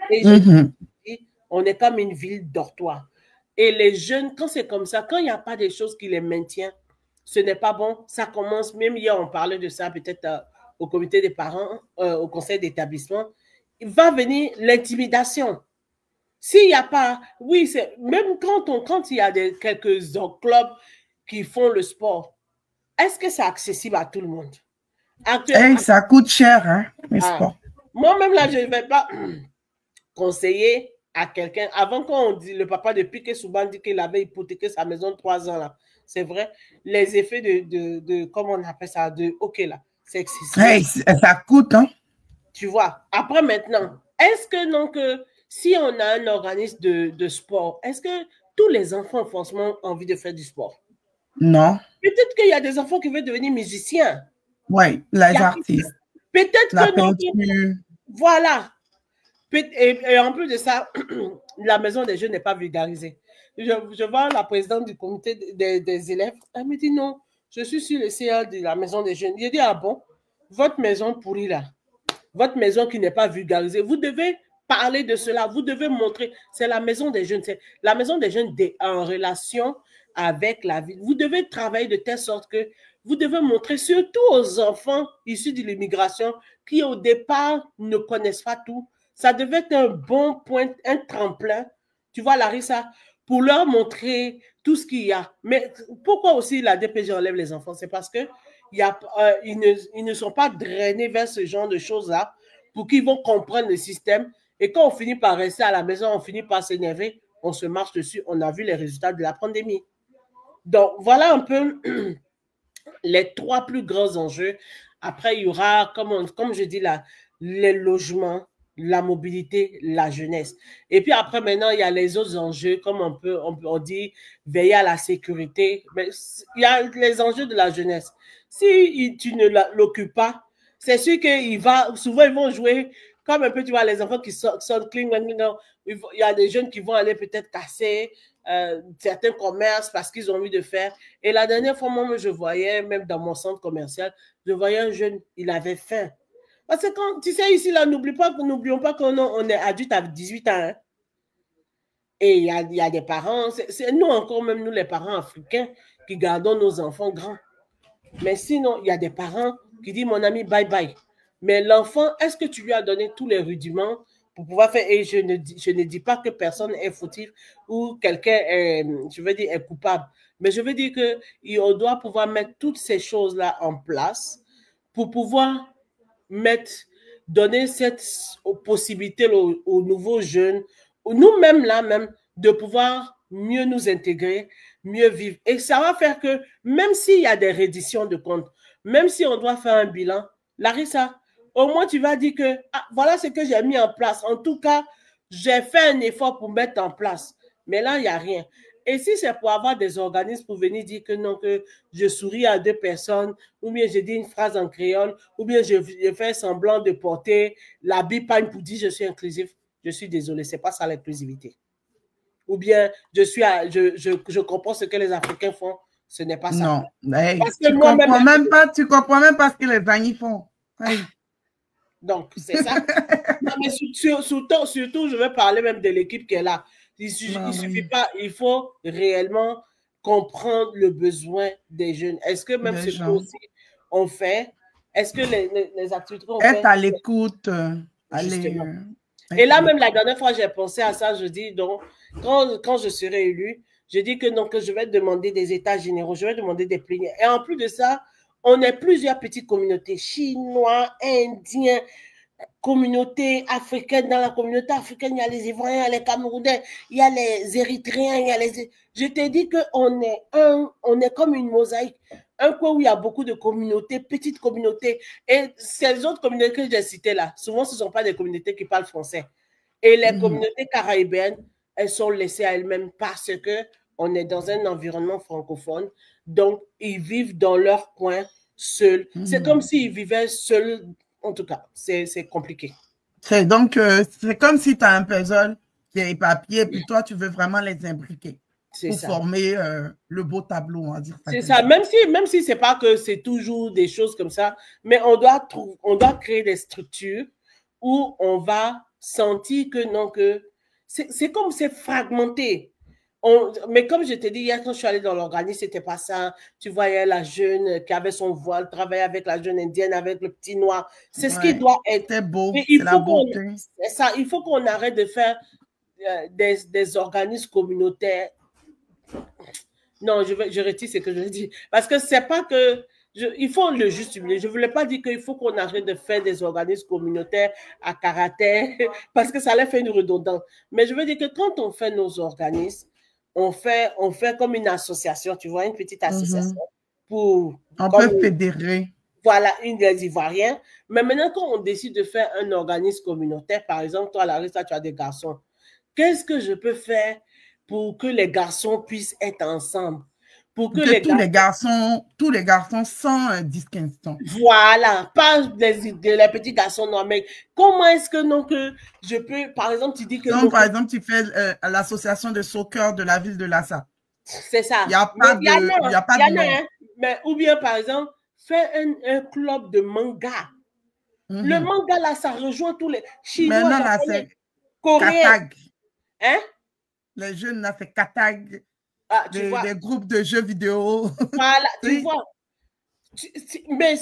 Et je dis, on est comme une ville dortoir. Et les jeunes, quand c'est comme ça, quand il n'y a pas des choses qui les maintiennent, ce n'est pas bon. Ça commence, même hier, on parlait de ça peut-être au comité des parents, au conseil d'établissement. Il va venir l'intimidation. S'il n'y a pas, oui, même quand il y a quelques clubs qui font le sport, est-ce que c'est accessible à tout le monde? Actuellement, ça coûte cher, hein, le sport. Moi-même, là, je ne vais pas conseiller à quelqu'un. Avant, quand on dit, le papa de Piqué Souban dit qu'il avait hypothéqué sa maison de 3 ans, là. C'est vrai, les effets de comment on appelle ça, OK, là, c'est excessif. Hey, ça coûte, hein? Tu vois. Après, maintenant, est-ce que non, que si on a un organisme de sport, est-ce que tous les enfants ont forcément envie de faire du sport? Non. Peut-être qu'il y a des enfants qui veulent devenir musiciens. Oui, les artistes. Peut-être que non. Voilà. Et en plus de ça, la maison des jeunes n'est pas vulgarisée. Je vois la présidente du comité des élèves, elle me dit non, je suis sur le CA de la maison des jeunes. J'ai dit, ah bon, votre maison pourrie là, votre maison qui n'est pas vulgarisée, vous devez parler de cela, vous devez montrer, c'est la maison des jeunes, c'est la maison des jeunes en relation avec la vie. Vous devez travailler de telle sorte que vous devez montrer, surtout aux enfants issus de l'immigration, qui au départ ne connaissent pas tout. Ça devait être un bon point, un tremplin, tu vois, Larissa, pour leur montrer tout ce qu'il y a. Mais pourquoi aussi la DPG enlève les enfants? C'est parce que ils ne sont pas drainés vers ce genre de choses-là pour qu'ils vont comprendre le système. Et quand on finit par rester à la maison, on finit par s'énerver, on se marche dessus. On a vu les résultats de la pandémie. Donc, voilà un peu les 3 plus grands enjeux. Après, il y aura, comme je dis là, les logements, la mobilité, la jeunesse. Et puis après, maintenant, il y a les autres enjeux, comme on dit, veiller à la sécurité. Mais il y a les enjeux de la jeunesse. Si tu ne l'occupes pas, c'est sûr qu'il va, souvent ils vont jouer comme un peu, tu vois, les enfants qui sont clean, il y a des jeunes qui vont aller peut-être casser certains commerces parce qu'ils ont envie de faire. Et la dernière fois, moi, je voyais, même dans mon centre commercial, je voyais un jeune, il avait faim. Parce que quand, tu sais, ici, là, n'oublions pas qu'on est adulte à 18 ans. Hein. Et il y a des parents, c'est nous encore, même nous les parents africains, qui gardons nos enfants grands. Mais sinon, il y a des parents qui disent, mon ami, bye bye. Mais l'enfant, est-ce que tu lui as donné tous les rudiments pour pouvoir faire, et je ne dis pas que personne est fautif ou quelqu'un est, je veux dire, est coupable. Mais je veux dire qu'on doit pouvoir mettre toutes ces choses-là en place pour pouvoir donner cette possibilité aux nouveaux jeunes, nous-mêmes là même, de pouvoir mieux nous intégrer, mieux vivre. Et ça va faire que même s'il y a des redditions de comptes, même si on doit faire un bilan, Larissa, au moins tu vas dire que voilà ce que j'ai mis en place. En tout cas, j'ai fait un effort pour mettre en place. Mais là, il n'y a rien. Et si c'est pour avoir des organismes pour venir dire que non, que je souris à 2 personnes, ou bien je dis une phrase en créole, ou bien je fais semblant de porter l'habit pagne pour dire je suis inclusif, je suis désolé, c'est pas ça l'inclusivité. Ou bien je comprends ce que les Africains font, ce n'est pas ça. Non, hey, parce que tu comprends même pas ce que les Agnis font. Hey. Donc, c'est ça. Non, mais surtout, je veux parler même de l'équipe qui est là. Il suffit pas, il faut réellement comprendre le besoin des jeunes. Est-ce que même ce que aussi on fait, est-ce que les activités qu'on fait... Être à l'écoute. Et là, même la dernière fois, j'ai pensé à ça, je dis, donc, quand je serai élu, je dis que, donc, je vais demander des états généraux, je vais demander des plénières. Et en plus de ça, on est plusieurs petites communautés, chinois, indiens, communauté africaine. Dans la communauté africaine, il y a les Ivoiriens, il y a les Camerounais, il y a les Érythréens, il y a les... Je t'ai dit qu'on est comme une mosaïque, un coin où il y a beaucoup de communautés, petites communautés. Et ces autres communautés que j'ai citées là, souvent ce ne sont pas des communautés qui parlent français. Et les communautés caraïbéennes, elles sont laissées à elles-mêmes parce qu'on est dans un environnement francophone. Donc, ils vivent dans leur coin seuls. C'est comme s'ils vivaient seuls. En tout cas, c'est compliqué. Donc, c'est comme si tu as un puzzle qui est éparpillé et puis toi, tu veux vraiment les imbriquer pour former le beau tableau, on va dire. C'est ça. Même si c'est pas que c'est toujours des choses comme ça, mais on doit créer des structures où on va sentir que non, que c'est comme c'est fragmenté. Mais comme je t'ai dit, hier, quand je suis allée dans l'organisme, c'était pas ça. Tu voyais la jeune qui avait son voile, travailler avec la jeune indienne, avec le petit noir. C'est ce qui doit être. C'est beau, il faut qu'on arrête de faire des organismes communautaires. Non, je retire ce que je dis. Parce que c'est pas que... il faut le justifier. Je ne voulais pas dire qu'il faut qu'on arrête de faire des organismes communautaires à caractère, parce que ça allait faire une redondance. Mais je veux dire que quand on fait nos organismes, on fait comme une association, tu vois, une petite association. On peut fédérer. Voilà, des Ivoiriens. Mais maintenant, quand on décide de faire un organisme communautaire, par exemple, toi, Larissa, tu as des garçons. Qu'est-ce que je peux faire pour que les garçons puissent être ensemble? Pour que tous les garçons sans distinction. Voilà, pas les petits garçons noirs, mais comment est-ce que non que je peux, par exemple, tu dis que... Donc, par exemple, tu fais l'association de soccer de la ville de Lassa. C'est ça. Il n'y a pas de... Mais, ou bien, par exemple, fais un club de manga. Le manga, là, ça rejoint tous les Chinois, maintenant, là, c'est Coréens. Katag. Hein? Les jeunes, là, c'est Katag. des groupes de jeux vidéo. Voilà, tu vois. Mais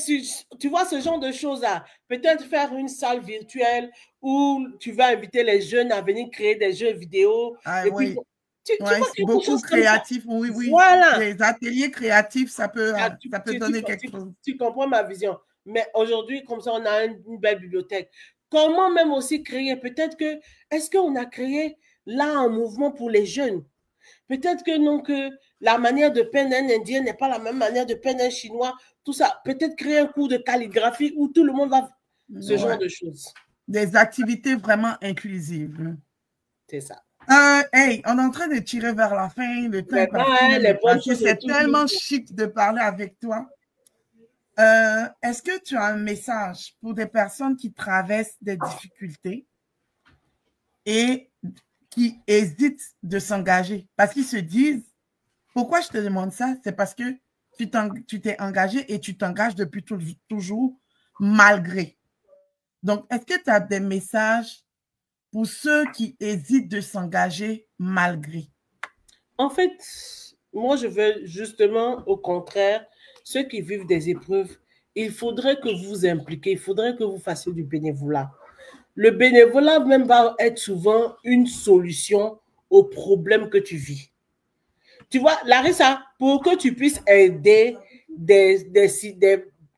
tu vois ce genre de choses-là, peut-être faire une salle virtuelle où tu vas inviter les jeunes à venir créer des jeux vidéo. Ah, et oui. puis, tu vois quelque beaucoup chose créatif, oui, oui. Voilà. Les ateliers créatifs, ça peut donner quelque chose. Tu comprends ma vision. Mais aujourd'hui, comme ça, on a une belle bibliothèque. Comment même aussi créer? Peut-être que, est-ce qu'on a créé là un mouvement pour les jeunes? Peut-être que non, que la manière de peindre un Indien n'est pas la même manière de peindre un Chinois. Tout ça, peut-être créer un cours de calligraphie où tout le monde va... Ce genre de choses. Des activités vraiment inclusives. C'est ça. Hey, on est en train de tirer vers la fin. Le temps est parti. C'est tellement chic de parler avec toi. Est-ce que tu as un message pour des personnes qui traversent des difficultés et qui hésitent de s'engager? Parce qu'ils se disent, pourquoi je te demande ça? C'est parce que tu t'es engagé et tu t'engages depuis toujours malgré. Donc, est-ce que tu as des messages pour ceux qui hésitent de s'engager malgré? En fait, moi, je veux justement, au contraire, ceux qui vivent des épreuves, il faudrait que vous vous impliquiez, il faudrait que vous fassiez du bénévolat. Le bénévolat même va être souvent une solution aux problèmes que tu vis. Tu vois, Larissa, pour que tu puisses aider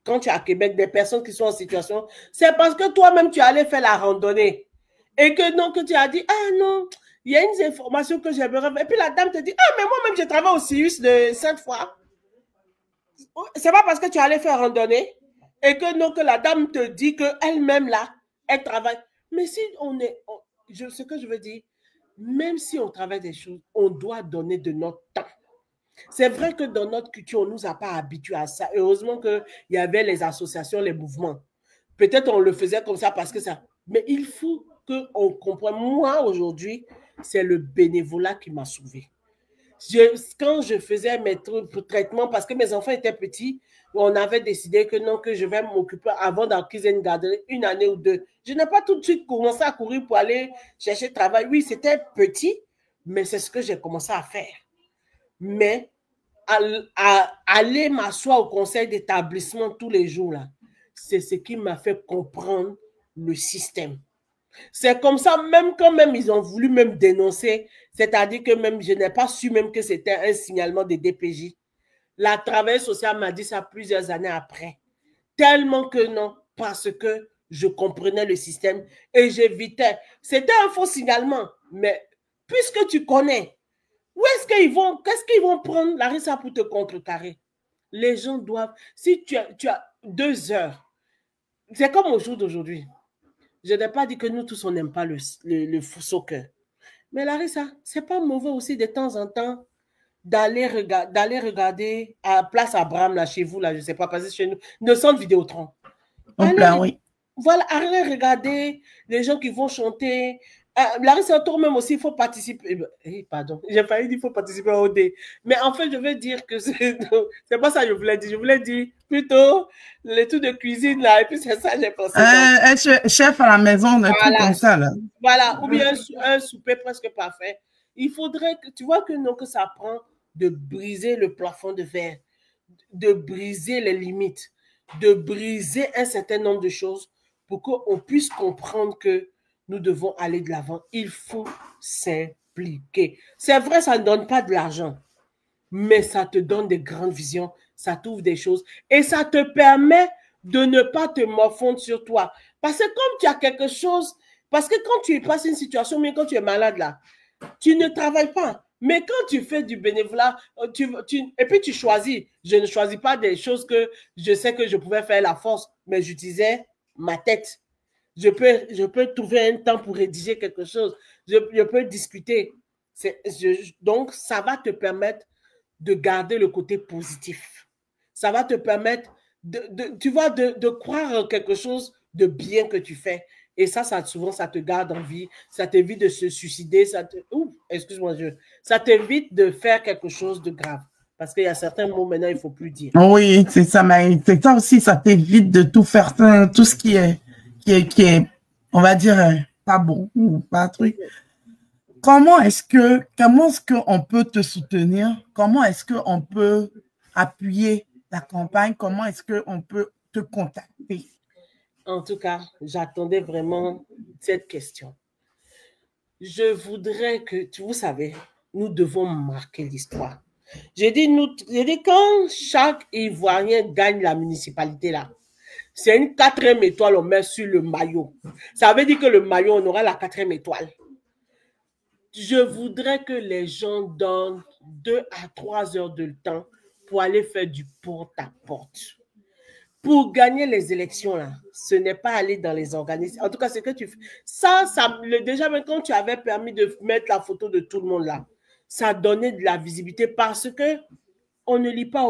quand tu es à Québec, des personnes qui sont en situation, c'est parce que toi-même, tu allais faire la randonnée. Et que non, que tu as dit, ah non, il y a une information que j'aimerais. Et puis la dame te dit, ah, mais moi-même, je travaille au CIUS de 5 fois. C'est pas parce que tu allais faire randonnée et que non, que la dame te dit qu'elle-même, là, elle travaille. Mais si ce que je veux dire, même si on travaille des choses, on doit donner de notre temps. C'est vrai que dans notre culture, on ne nous a pas habitués à ça. Heureusement qu'il y avait les associations, les mouvements. Peut-être on le faisait comme ça parce que ça... Mais il faut qu'on comprenne. Moi, aujourd'hui, c'est le bénévolat qui m'a sauvé. Quand je faisais mes traitements, parce que mes enfants étaient petits, on avait décidé que non, que je vais m'occuper avant d'acquérir une garderie, 1 année ou 2. Je n'ai pas tout de suite commencé à courir pour aller chercher travail. Oui, c'était petit, mais c'est ce que j'ai commencé à faire. Mais à aller m'asseoir au conseil d'établissement tous les jours, là, c'est ce qui m'a fait comprendre le système. C'est comme ça, même quand même ils ont voulu même dénoncer, c'est-à-dire que même je n'ai pas su même que c'était un signalement de DPJ. La travailleuse sociale m'a dit ça plusieurs années après. Tellement que non, parce que je comprenais le système et j'évitais. C'était un faux signalement, mais puisque tu connais, qu'est-ce qu'ils vont prendre, Larissa, pour te contrecarrer? Les gens doivent, si tu as 2 heures, c'est comme au jour d'aujourd'hui. Je n'ai pas dit que nous tous, on n'aime pas le soccer. Mais Larissa, c'est pas mauvais aussi de temps en temps d'aller regarder à Place Abraham, là, chez vous, là, je sais pas, parce que chez nous, le centre Vidéotron. Oui. Voilà, allez regarder les gens qui vont chanter. Larissa, toi-même aussi, il faut participer. Pardon, j'ai failli dire qu'il faut participer au OD. Mais en fait, je veux dire que c'est pas ça que je voulais dire. Je voulais dire plutôt les trucs de cuisine, là. Et puis, c'est ça que j'ai pensé. Chef à la maison, un truc comme ça, là. Voilà, ou bien un souper presque parfait. Il faudrait que, tu vois que non, que ça prend de briser le plafond de verre, de briser les limites, de briser un certain nombre de choses pour qu'on puisse comprendre que nous devons aller de l'avant. Il faut s'impliquer. C'est vrai, ça ne donne pas de l'argent, mais ça te donne des grandes visions, ça t'ouvre des choses et ça te permet de ne pas te morfondre sur toi. Parce que comme tu as quelque chose, parce que quand tu passes une situation, mais quand tu es malade là, tu ne travailles pas. Mais quand tu fais du bénévolat, et puis tu choisis. Je ne choisis pas des choses que je sais que je pouvais faire la force, mais j'utilisais ma tête. Je peux trouver un temps pour rédiger quelque chose. Je peux discuter. Donc, ça va te permettre de garder le côté positif. Ça va te permettre de croire en quelque chose de bien que tu fais. Et ça souvent, ça te garde en vie. Ça t'évite de se suicider. Ça t'évite de faire quelque chose de grave. Parce qu'il y a certains mots maintenant, il ne faut plus dire. Oui, c'est ça. Mais c'est ça aussi, ça t'évite de tout faire, tout ce qui est, on va dire, pas bon ou pas truc. comment est-ce qu'on peut te soutenir? Comment est-ce qu'on peut appuyer la campagne? Comment est-ce qu'on peut te contacter? En tout cas, j'attendais vraiment cette question. Je voudrais que, vous savez, nous devons marquer l'histoire. J'ai dit, quand chaque Ivoirien gagne la municipalité là, c'est une 4e étoile, on met sur le maillot. Ça veut dire que le maillot, on aura la 4e étoile. Je voudrais que les gens donnent 2 à 3 heures de temps pour aller faire du porte-à-porte. Pour gagner les élections, là, ce n'est pas aller dans les organismes. En tout cas, c'est que tu fais. Déjà, même quand tu avais permis de mettre la photo de tout le monde là, ça donnait de la visibilité parce que on ne lit pas,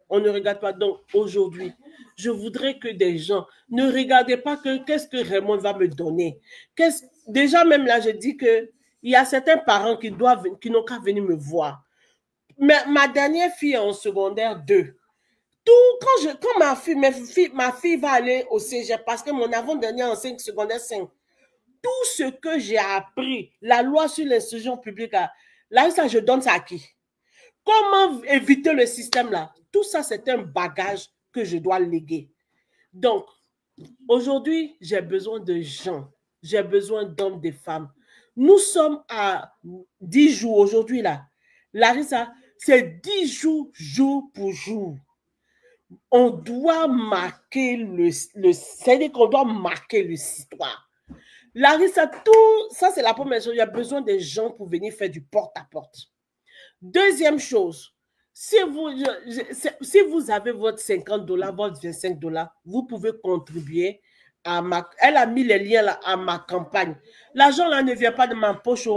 on ne regarde pas. Donc, aujourd'hui, je voudrais que des gens ne regardez pas que qu'est-ce que Raymond va me donner. Déjà, même là, je dis que il y a certains parents qui n'ont qu'à venir me voir. Mais ma dernière fille est en secondaire 2. Quand ma fille va aller au cégep, parce que mon avant-dernière en secondaire 5, tout ce que j'ai appris, la loi sur l'instruction publique, là, ça, je donne ça à qui? Comment éviter le système là? Tout ça, c'est un bagage que je dois léguer. Donc, aujourd'hui, j'ai besoin de gens, j'ai besoin d'hommes, de femmes. Nous sommes à 10 jours aujourd'hui là. Larissa, c'est 10 jours, jour pour jour. On doit marquer c'est-à-dire qu'on doit marquer l'histoire. Larissa, tout ça, c'est la première chose. Il y a besoin des gens pour venir faire du porte-à-porte. Deuxième chose, si vous avez votre $50, votre $25, vous pouvez contribuer à elle a mis les liens là, à ma campagne. L'argent là ne vient pas de ma poche.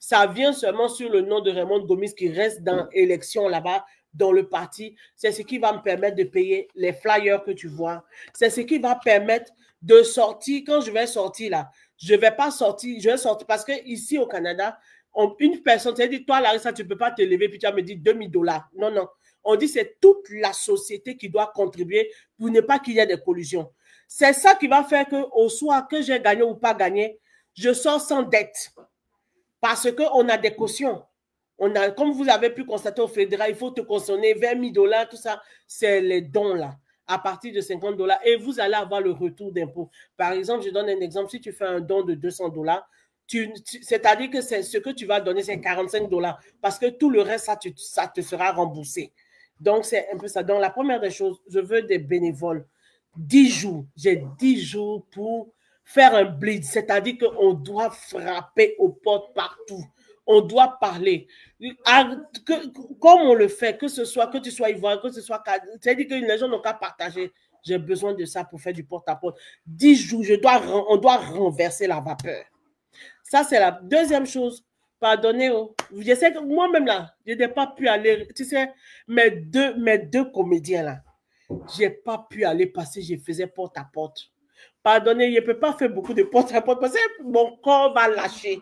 Ça vient seulement sur le nom de Raymond Gomis qui reste dans l'élection là-bas, dans le parti. C'est ce qui va me permettre de payer les flyers que tu vois. C'est ce qui va permettre de sortir. Quand je vais sortir là, je ne vais pas sortir, je vais sortir parce que ici au Canada, une personne, tu as dit, toi Larissa, tu ne peux pas te lever puis tu vas me dire $2000. Non, non. On dit c'est toute la société qui doit contribuer pour ne pas qu'il y ait des collusions. C'est ça qui va faire qu'au soir que j'ai gagné ou pas gagné, je sors sans dette. Parce qu'on a des cautions. Comme vous avez pu constater au fédéral, il faut te cautionner $20 000, tout ça, c'est les dons là, à partir de $50. Et vous allez avoir le retour d'impôt. Par exemple, je donne un exemple, si tu fais un don de $200, c'est-à-dire que ce que tu vas donner, c'est $45, parce que tout le reste, ça te sera remboursé. Donc, c'est un peu ça. Donc, la première des choses, je veux des bénévoles. 10 jours, j'ai 10 jours pour faire un bleed, c'est-à-dire qu'on doit frapper aux portes partout. On doit parler. Comme on le fait, que tu sois ivoirien, que ce soit... C'est-à-dire que les gens n'ont qu'à partager. J'ai besoin de ça pour faire du porte-à-porte. 10 jours, on doit renverser la vapeur. Ça, c'est la deuxième chose. Pardonnez, je sais que moi-même là, je n'ai pas pu aller, tu sais, mes deux comédiens là, je n'ai pas pu aller passer, je faisais porte-à-porte. Pardonnez, je ne peux pas faire beaucoup de porte-à-porte parce que mon corps va lâcher.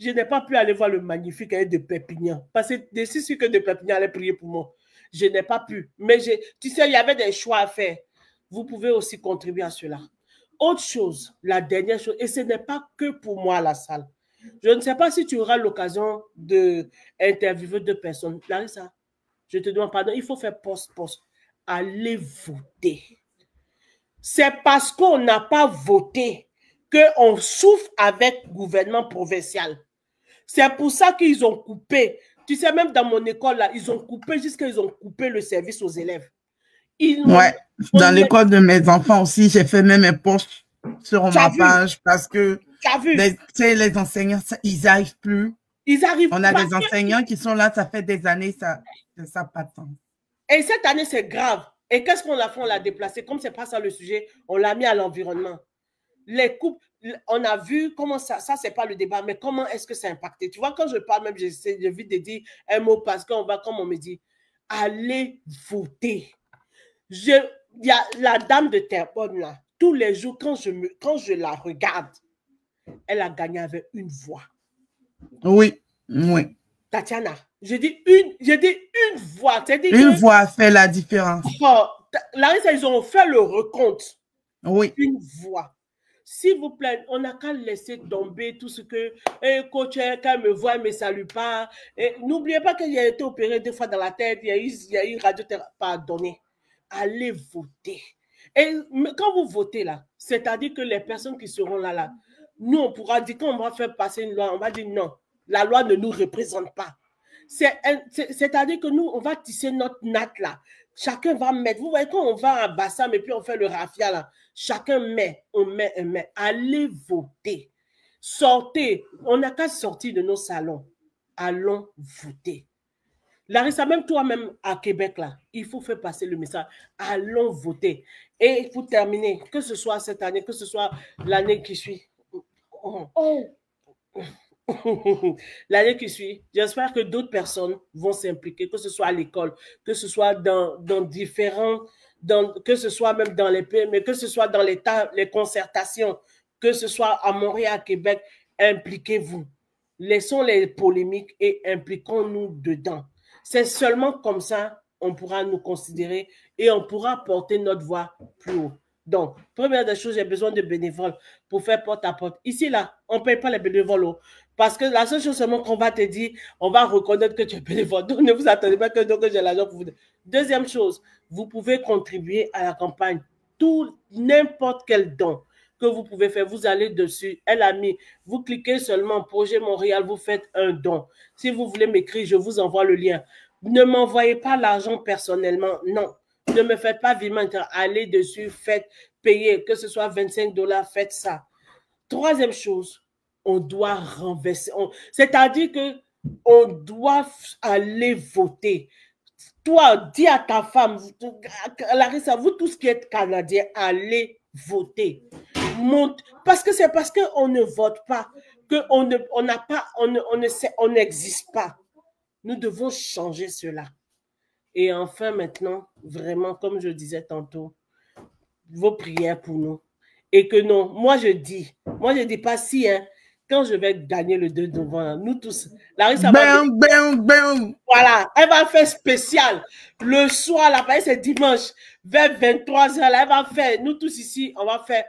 Je n'ai pas pu aller voir le magnifique de Perpignan. Parce que je suis sûr que de Perpignan allait prier pour moi. Je n'ai pas pu. Mais tu sais, il y avait des choix à faire. Vous pouvez aussi contribuer à cela. Autre chose, la dernière chose, et ce n'est pas que pour moi à la salle. Je ne sais pas si tu auras l'occasion d'interviewer 2 personnes. Larissa, je te demande pardon, il faut faire post-post. Allez voter. C'est parce qu'on n'a pas voté qu'on souffre avec le gouvernement provincial. C'est pour ça qu'ils ont coupé. Tu sais, même dans mon école, là, ils ont coupé jusqu'à ils ont coupé le service aux élèves. Ouais, dans l'école de mes enfants aussi, j'ai fait même un post sur ma page parce que les enseignants, ils n'arrivent plus. Ils arrivent. On a des enseignants qui sont là, ça fait des années, ça n'a pas de sens. Et cette année, c'est grave. Et qu'est-ce qu'on a fait? On l'a déplacé. Comme ce n'est pas ça le sujet, on l'a mis à l'environnement. Les coupes, on a vu comment ça c'est pas le débat, mais comment est-ce que ça a impacté? Tu vois, quand je parle, même, j'essaie de vite de dire un mot parce qu'on va, comme on me dit, allez voter. Il y a la dame de Terrebonne, là, tous les jours, quand je la regarde, elle a gagné avec une voix. Oui, oui. Tatiana, je dis une voix. Une voix fait la différence. Oh, Larissa, ils ont fait le recompte. Oui. Une voix. S'il vous plaît, on n'a qu'à laisser tomber tout ce que coach, quand elle me voit, elle ne me salue pas. N'oubliez pas qu'il a été opéré 2 fois dans la tête, il y a eu radiothérapie. Pardonnez. Allez voter. Et quand vous votez là, c'est-à-dire que les personnes qui seront là, nous, on pourra dire, quand on va faire passer une loi, on va dire non, la loi ne nous représente pas. C'est-à-dire que nous, on va tisser notre natte là. Chacun va mettre. Vous voyez, quand on va à Bassam et puis on fait le raffia là, chacun met, on met. Allez voter. Sortez. On n'a qu'à sortir de nos salons. Allons voter. Larissa, même toi-même à Québec, là, il faut faire passer le message. Allons voter. Et pour terminer, que ce soit cette année, que ce soit l'année qui suit. L'année qui suit, j'espère que d'autres personnes vont s'impliquer, que ce soit à l'école, que ce soit dans différents, que ce soit même dans les pays, mais que ce soit dans l'État, les concertations, que ce soit à Montréal, à Québec, impliquez-vous. Laissons les polémiques et impliquons-nous dedans. C'est seulement comme ça on pourra nous considérer et on pourra porter notre voix plus haut. Donc, première des choses, j'ai besoin de bénévoles pour faire porte à porte. Ici, là, on ne paye pas les bénévoles. Parce que la seule chose seulement qu'on va te dire, on va reconnaître que tu es bénévole. Donc, ne vous attendez pas que j'ai l'argent pour vous. Deuxième chose, vous pouvez contribuer à la campagne. N'importe quel don que vous pouvez faire, vous allez dessus. Elle a mis, vous cliquez seulement Projet Montréal, vous faites un don. Si vous voulez m'écrire, je vous envoie le lien. Ne m'envoyez pas l'argent personnellement, non. Ne me faites pas virement, allez dessus, faites, payez, que ce soit 25 $, faites ça. Troisième chose, on doit renverser. C'est-à-dire qu'on doit aller voter. Toi, dis à ta femme, Larissa, vous tous qui êtes Canadiens, allez voter. Parce que c'est parce qu'on ne vote pas, qu'on n'existe pas. Nous devons changer cela. Et enfin, maintenant, vraiment, comme je disais tantôt, vos prières pour nous. Et que non, moi je dis pas si, hein, quand je vais gagner le 2 novembre, nous tous, Larissa voilà, elle va faire spécial. Le soir, là, c'est dimanche, vers 23h, là, elle va faire, nous tous ici, on va faire.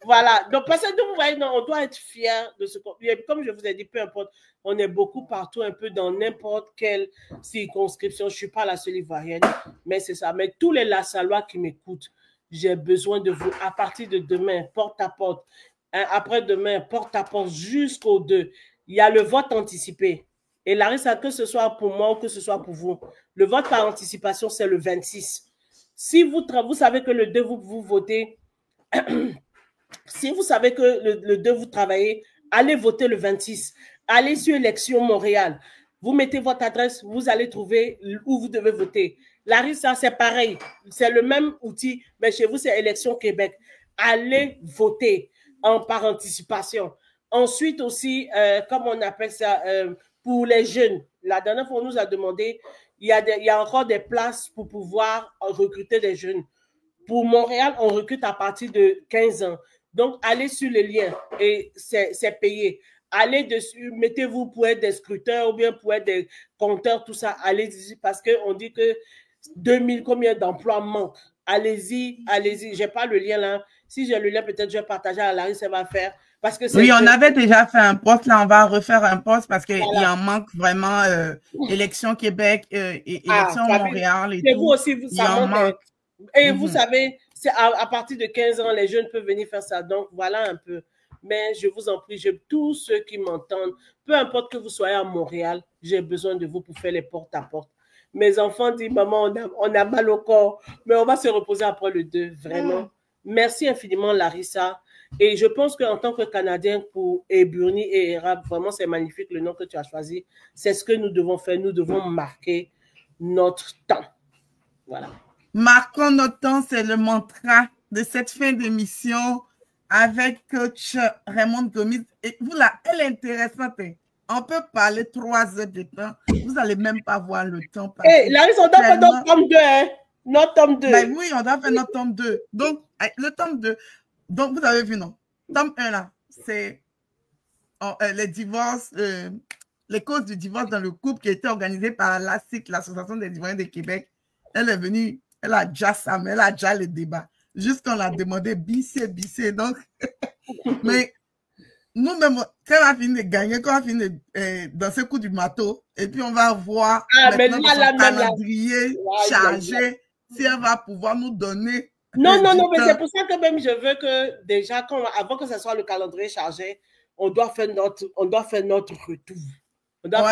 Voilà, donc parce que vous voyez, non, on doit être fiers de ce qu'on. Comme je vous ai dit, peu importe, on est beaucoup partout, un peu dans n'importe quelle circonscription. Je ne suis pas la seule Ivoirienne, mais c'est ça. Mais tous les Lassalois qui m'écoutent, j'ai besoin de vous. À partir de demain, porte à porte, hein, après-demain, porte à porte, jusqu'au 2, il y a le vote anticipé. Et Larissa, que ce soit pour moi ou que ce soit pour vous, le vote par anticipation, c'est le 26. Si vous savez que le 2, vous votez, si vous savez que le 2, vous travaillez, allez voter le 26. Allez sur Élection Montréal. Vous mettez votre adresse, vous allez trouver où vous devez voter. Larissa, c'est pareil. C'est le même outil, mais chez vous, c'est Élection Québec. Allez voter par anticipation. Ensuite aussi, comme on appelle ça, pour les jeunes. La dernière fois, on nous a demandé, il y a encore des places pour pouvoir recruter des jeunes. Pour Montréal, on recrute à partir de 15 ans. Donc, allez sur le lien et c'est payé. Allez dessus, mettez-vous pour être des scruteurs ou bien pour être des compteurs, tout ça. Allez-y parce qu'on dit que 2000, combien d'emplois manquent. Allez-y, allez-y. Je n'ai pas le lien là. Si j'ai le lien, peut-être je vais partager à Larry, ça va faire. Parce que oui, on avait déjà fait un post. Là, on va refaire un post parce qu'il en manque vraiment. Élection Québec, élection Montréal et tout. Vous aussi, vous savez. Et vous savez, à partir de 15 ans, les jeunes peuvent venir faire ça. Donc, voilà un peu. Mais je vous en prie, tous ceux qui m'entendent, peu importe que vous soyez à Montréal, j'ai besoin de vous pour faire les porte-à-porte. Mes enfants disent, maman, on a mal au corps, mais on va se reposer après le 2, vraiment. Merci infiniment, Larissa. Et je pense qu'en tant que Canadien, pour Eburni et Érable, vraiment, c'est magnifique le nom que tu as choisi. C'est ce que nous devons faire. Nous devons marquer notre temps. Voilà. Marquons notre temps, c'est le mantra de cette fin d'émission avec coach Raymond Gomis. Et vous là, elle est intéressante. On peut parler 3 heures de temps. Vous n'allez même pas voir le temps. Hey, Larissa, on doit faire notre tome 2. Hein? Notre tome 2. Ben oui, on doit faire notre tome 2. Donc, le tome 2. Donc, vous avez vu, non? Tome 1, là, c'est les divorces, les causes du divorce dans le couple qui a été organisé par l'ASIC, l'Association des Ivoiriens de Québec. Elle est venue, elle a déjà ça, mais elle a déjà le débat. juste qu'on l'a demandé bisser. Donc, mais nous-mêmes, quand on a fini de gagner, quand on a fini de danser le coup du marteau, et puis on va voir maintenant dans son calendrier chargé si elle va pouvoir nous donner. Non, mais c'est pour ça que même je veux que déjà, avant que ce soit le calendrier chargé, on doit faire notre retour. On doit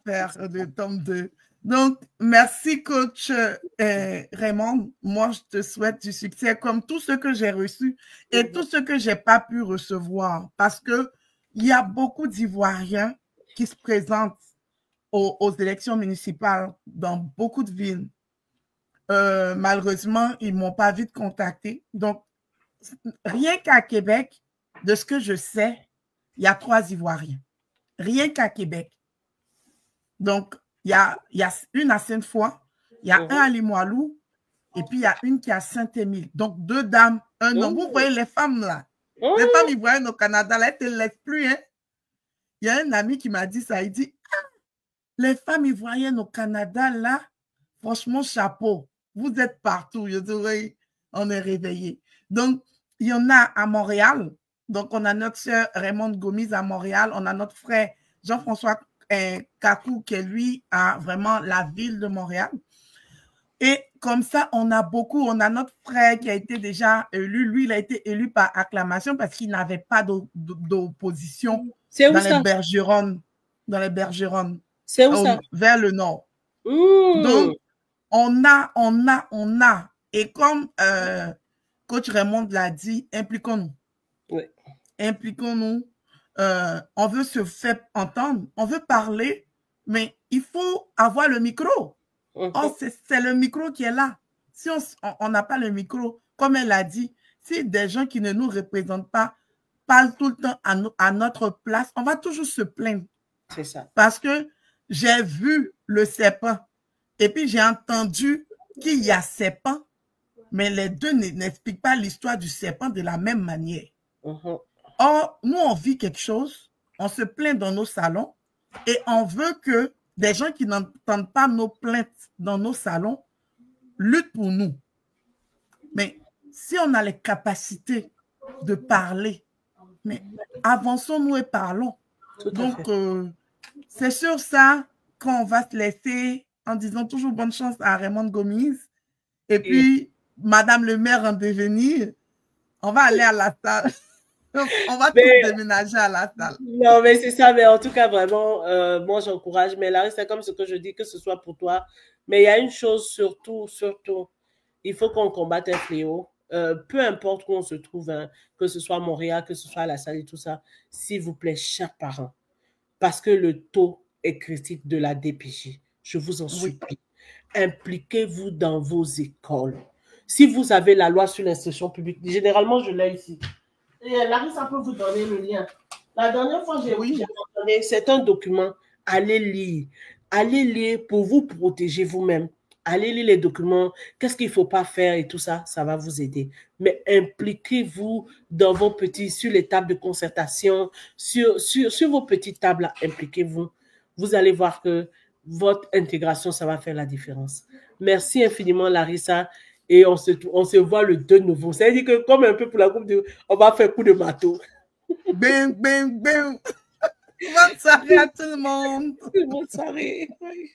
faire le tome 2. Donc, merci, coach Raymond. Moi, je te souhaite du succès comme tout ce que j'ai reçu et tout ce que j'ai pas pu recevoir. Parce que il y a beaucoup d'Ivoiriens qui se présentent aux élections municipales dans beaucoup de villes. Malheureusement, ils m'ont pas vite contacté. Donc, rien qu'à Québec, de ce que je sais, il y a 3 Ivoiriens. Rien qu'à Québec. Donc, il y a une à Sainte-Foy, il y a un à Limoilou, et puis il y a une qui est à Saint-Émile. Donc, 2 dames, un homme. Vous voyez les femmes là. Les femmes ivoiriennes au Canada, là, elles ne te laissent plus. Hein? Il y a un ami qui m'a dit ça. Il dit, les femmes ivoiriennes au Canada, là, franchement, chapeau. Vous êtes partout. Je dirais, on est réveillés. Donc, il y en a à Montréal. Donc, on a notre sœur Raymond Gomis à Montréal. On a notre frère Jean-François Kakou, qui est lui à vraiment la ville de Montréal. Et comme ça, on a beaucoup. On a notre frère qui a été déjà élu. Lui, il a été élu par acclamation parce qu'il n'avait pas d'opposition dans les Bergeronnes. Dans les Bergeronnes. C'est où ça? Vers le nord. Donc, on a. Et comme coach Raymond l'a dit, impliquons-nous. Oui. Impliquons-nous. On veut se faire entendre, on veut parler, mais il faut avoir le micro. Oh, c'est le micro qui est là. Si on n'a pas le micro, comme elle a dit, si des gens qui ne nous représentent pas parlent tout le temps à notre place, on va toujours se plaindre. C'est ça. Parce que j'ai vu le serpent et puis j'ai entendu qu'il y a serpent, mais les deux n'expliquent pas l'histoire du serpent de la même manière. Or, nous, on vit quelque chose, on se plaint dans nos salons et on veut que des gens qui n'entendent pas nos plaintes dans nos salons luttent pour nous. Mais si on a les capacités de parler, mais avançons-nous et parlons. Donc, c'est sur ça qu'on va se laisser en disant toujours bonne chance à Raymond Gomis. Et puis, Madame le maire en devenir, on va aller à la salle. On va tous déménager à la salle. Non, mais c'est ça. Mais en tout cas, vraiment, moi, j'encourage. Mais là, c'est comme ce que je dis, que ce soit pour toi. Mais il y a une chose, surtout, il faut qu'on combatte un fléau. Peu importe où on se trouve, hein, que ce soit à Montréal, que ce soit à la salle et tout ça, s'il vous plaît, chaque parent. Parce que le taux est critique de la DPJ. Je vous en supplie. Impliquez-vous dans vos écoles. Si vous avez la loi sur l'instruction publique, généralement, je l'ai ici. Et Larissa peut vous donner le lien. La dernière fois, j'ai donné, c'est un document. Allez lire. Allez lire pour vous protéger vous-même. Allez lire les documents. Qu'est-ce qu'il ne faut pas faire et tout ça, ça va vous aider. Mais impliquez-vous dans vos petits, sur les tables de concertation, sur vos petites tables, impliquez-vous. Vous allez voir que votre intégration, ça va faire la différence. Merci infiniment, Larissa. Et on se voit le 2 nouveau. Ça veut dire que, comme un peu pour la groupe, on va faire coup de marteau. Bing, bing, bing. Bonne soirée à tout le monde. Bonne soirée. Oui.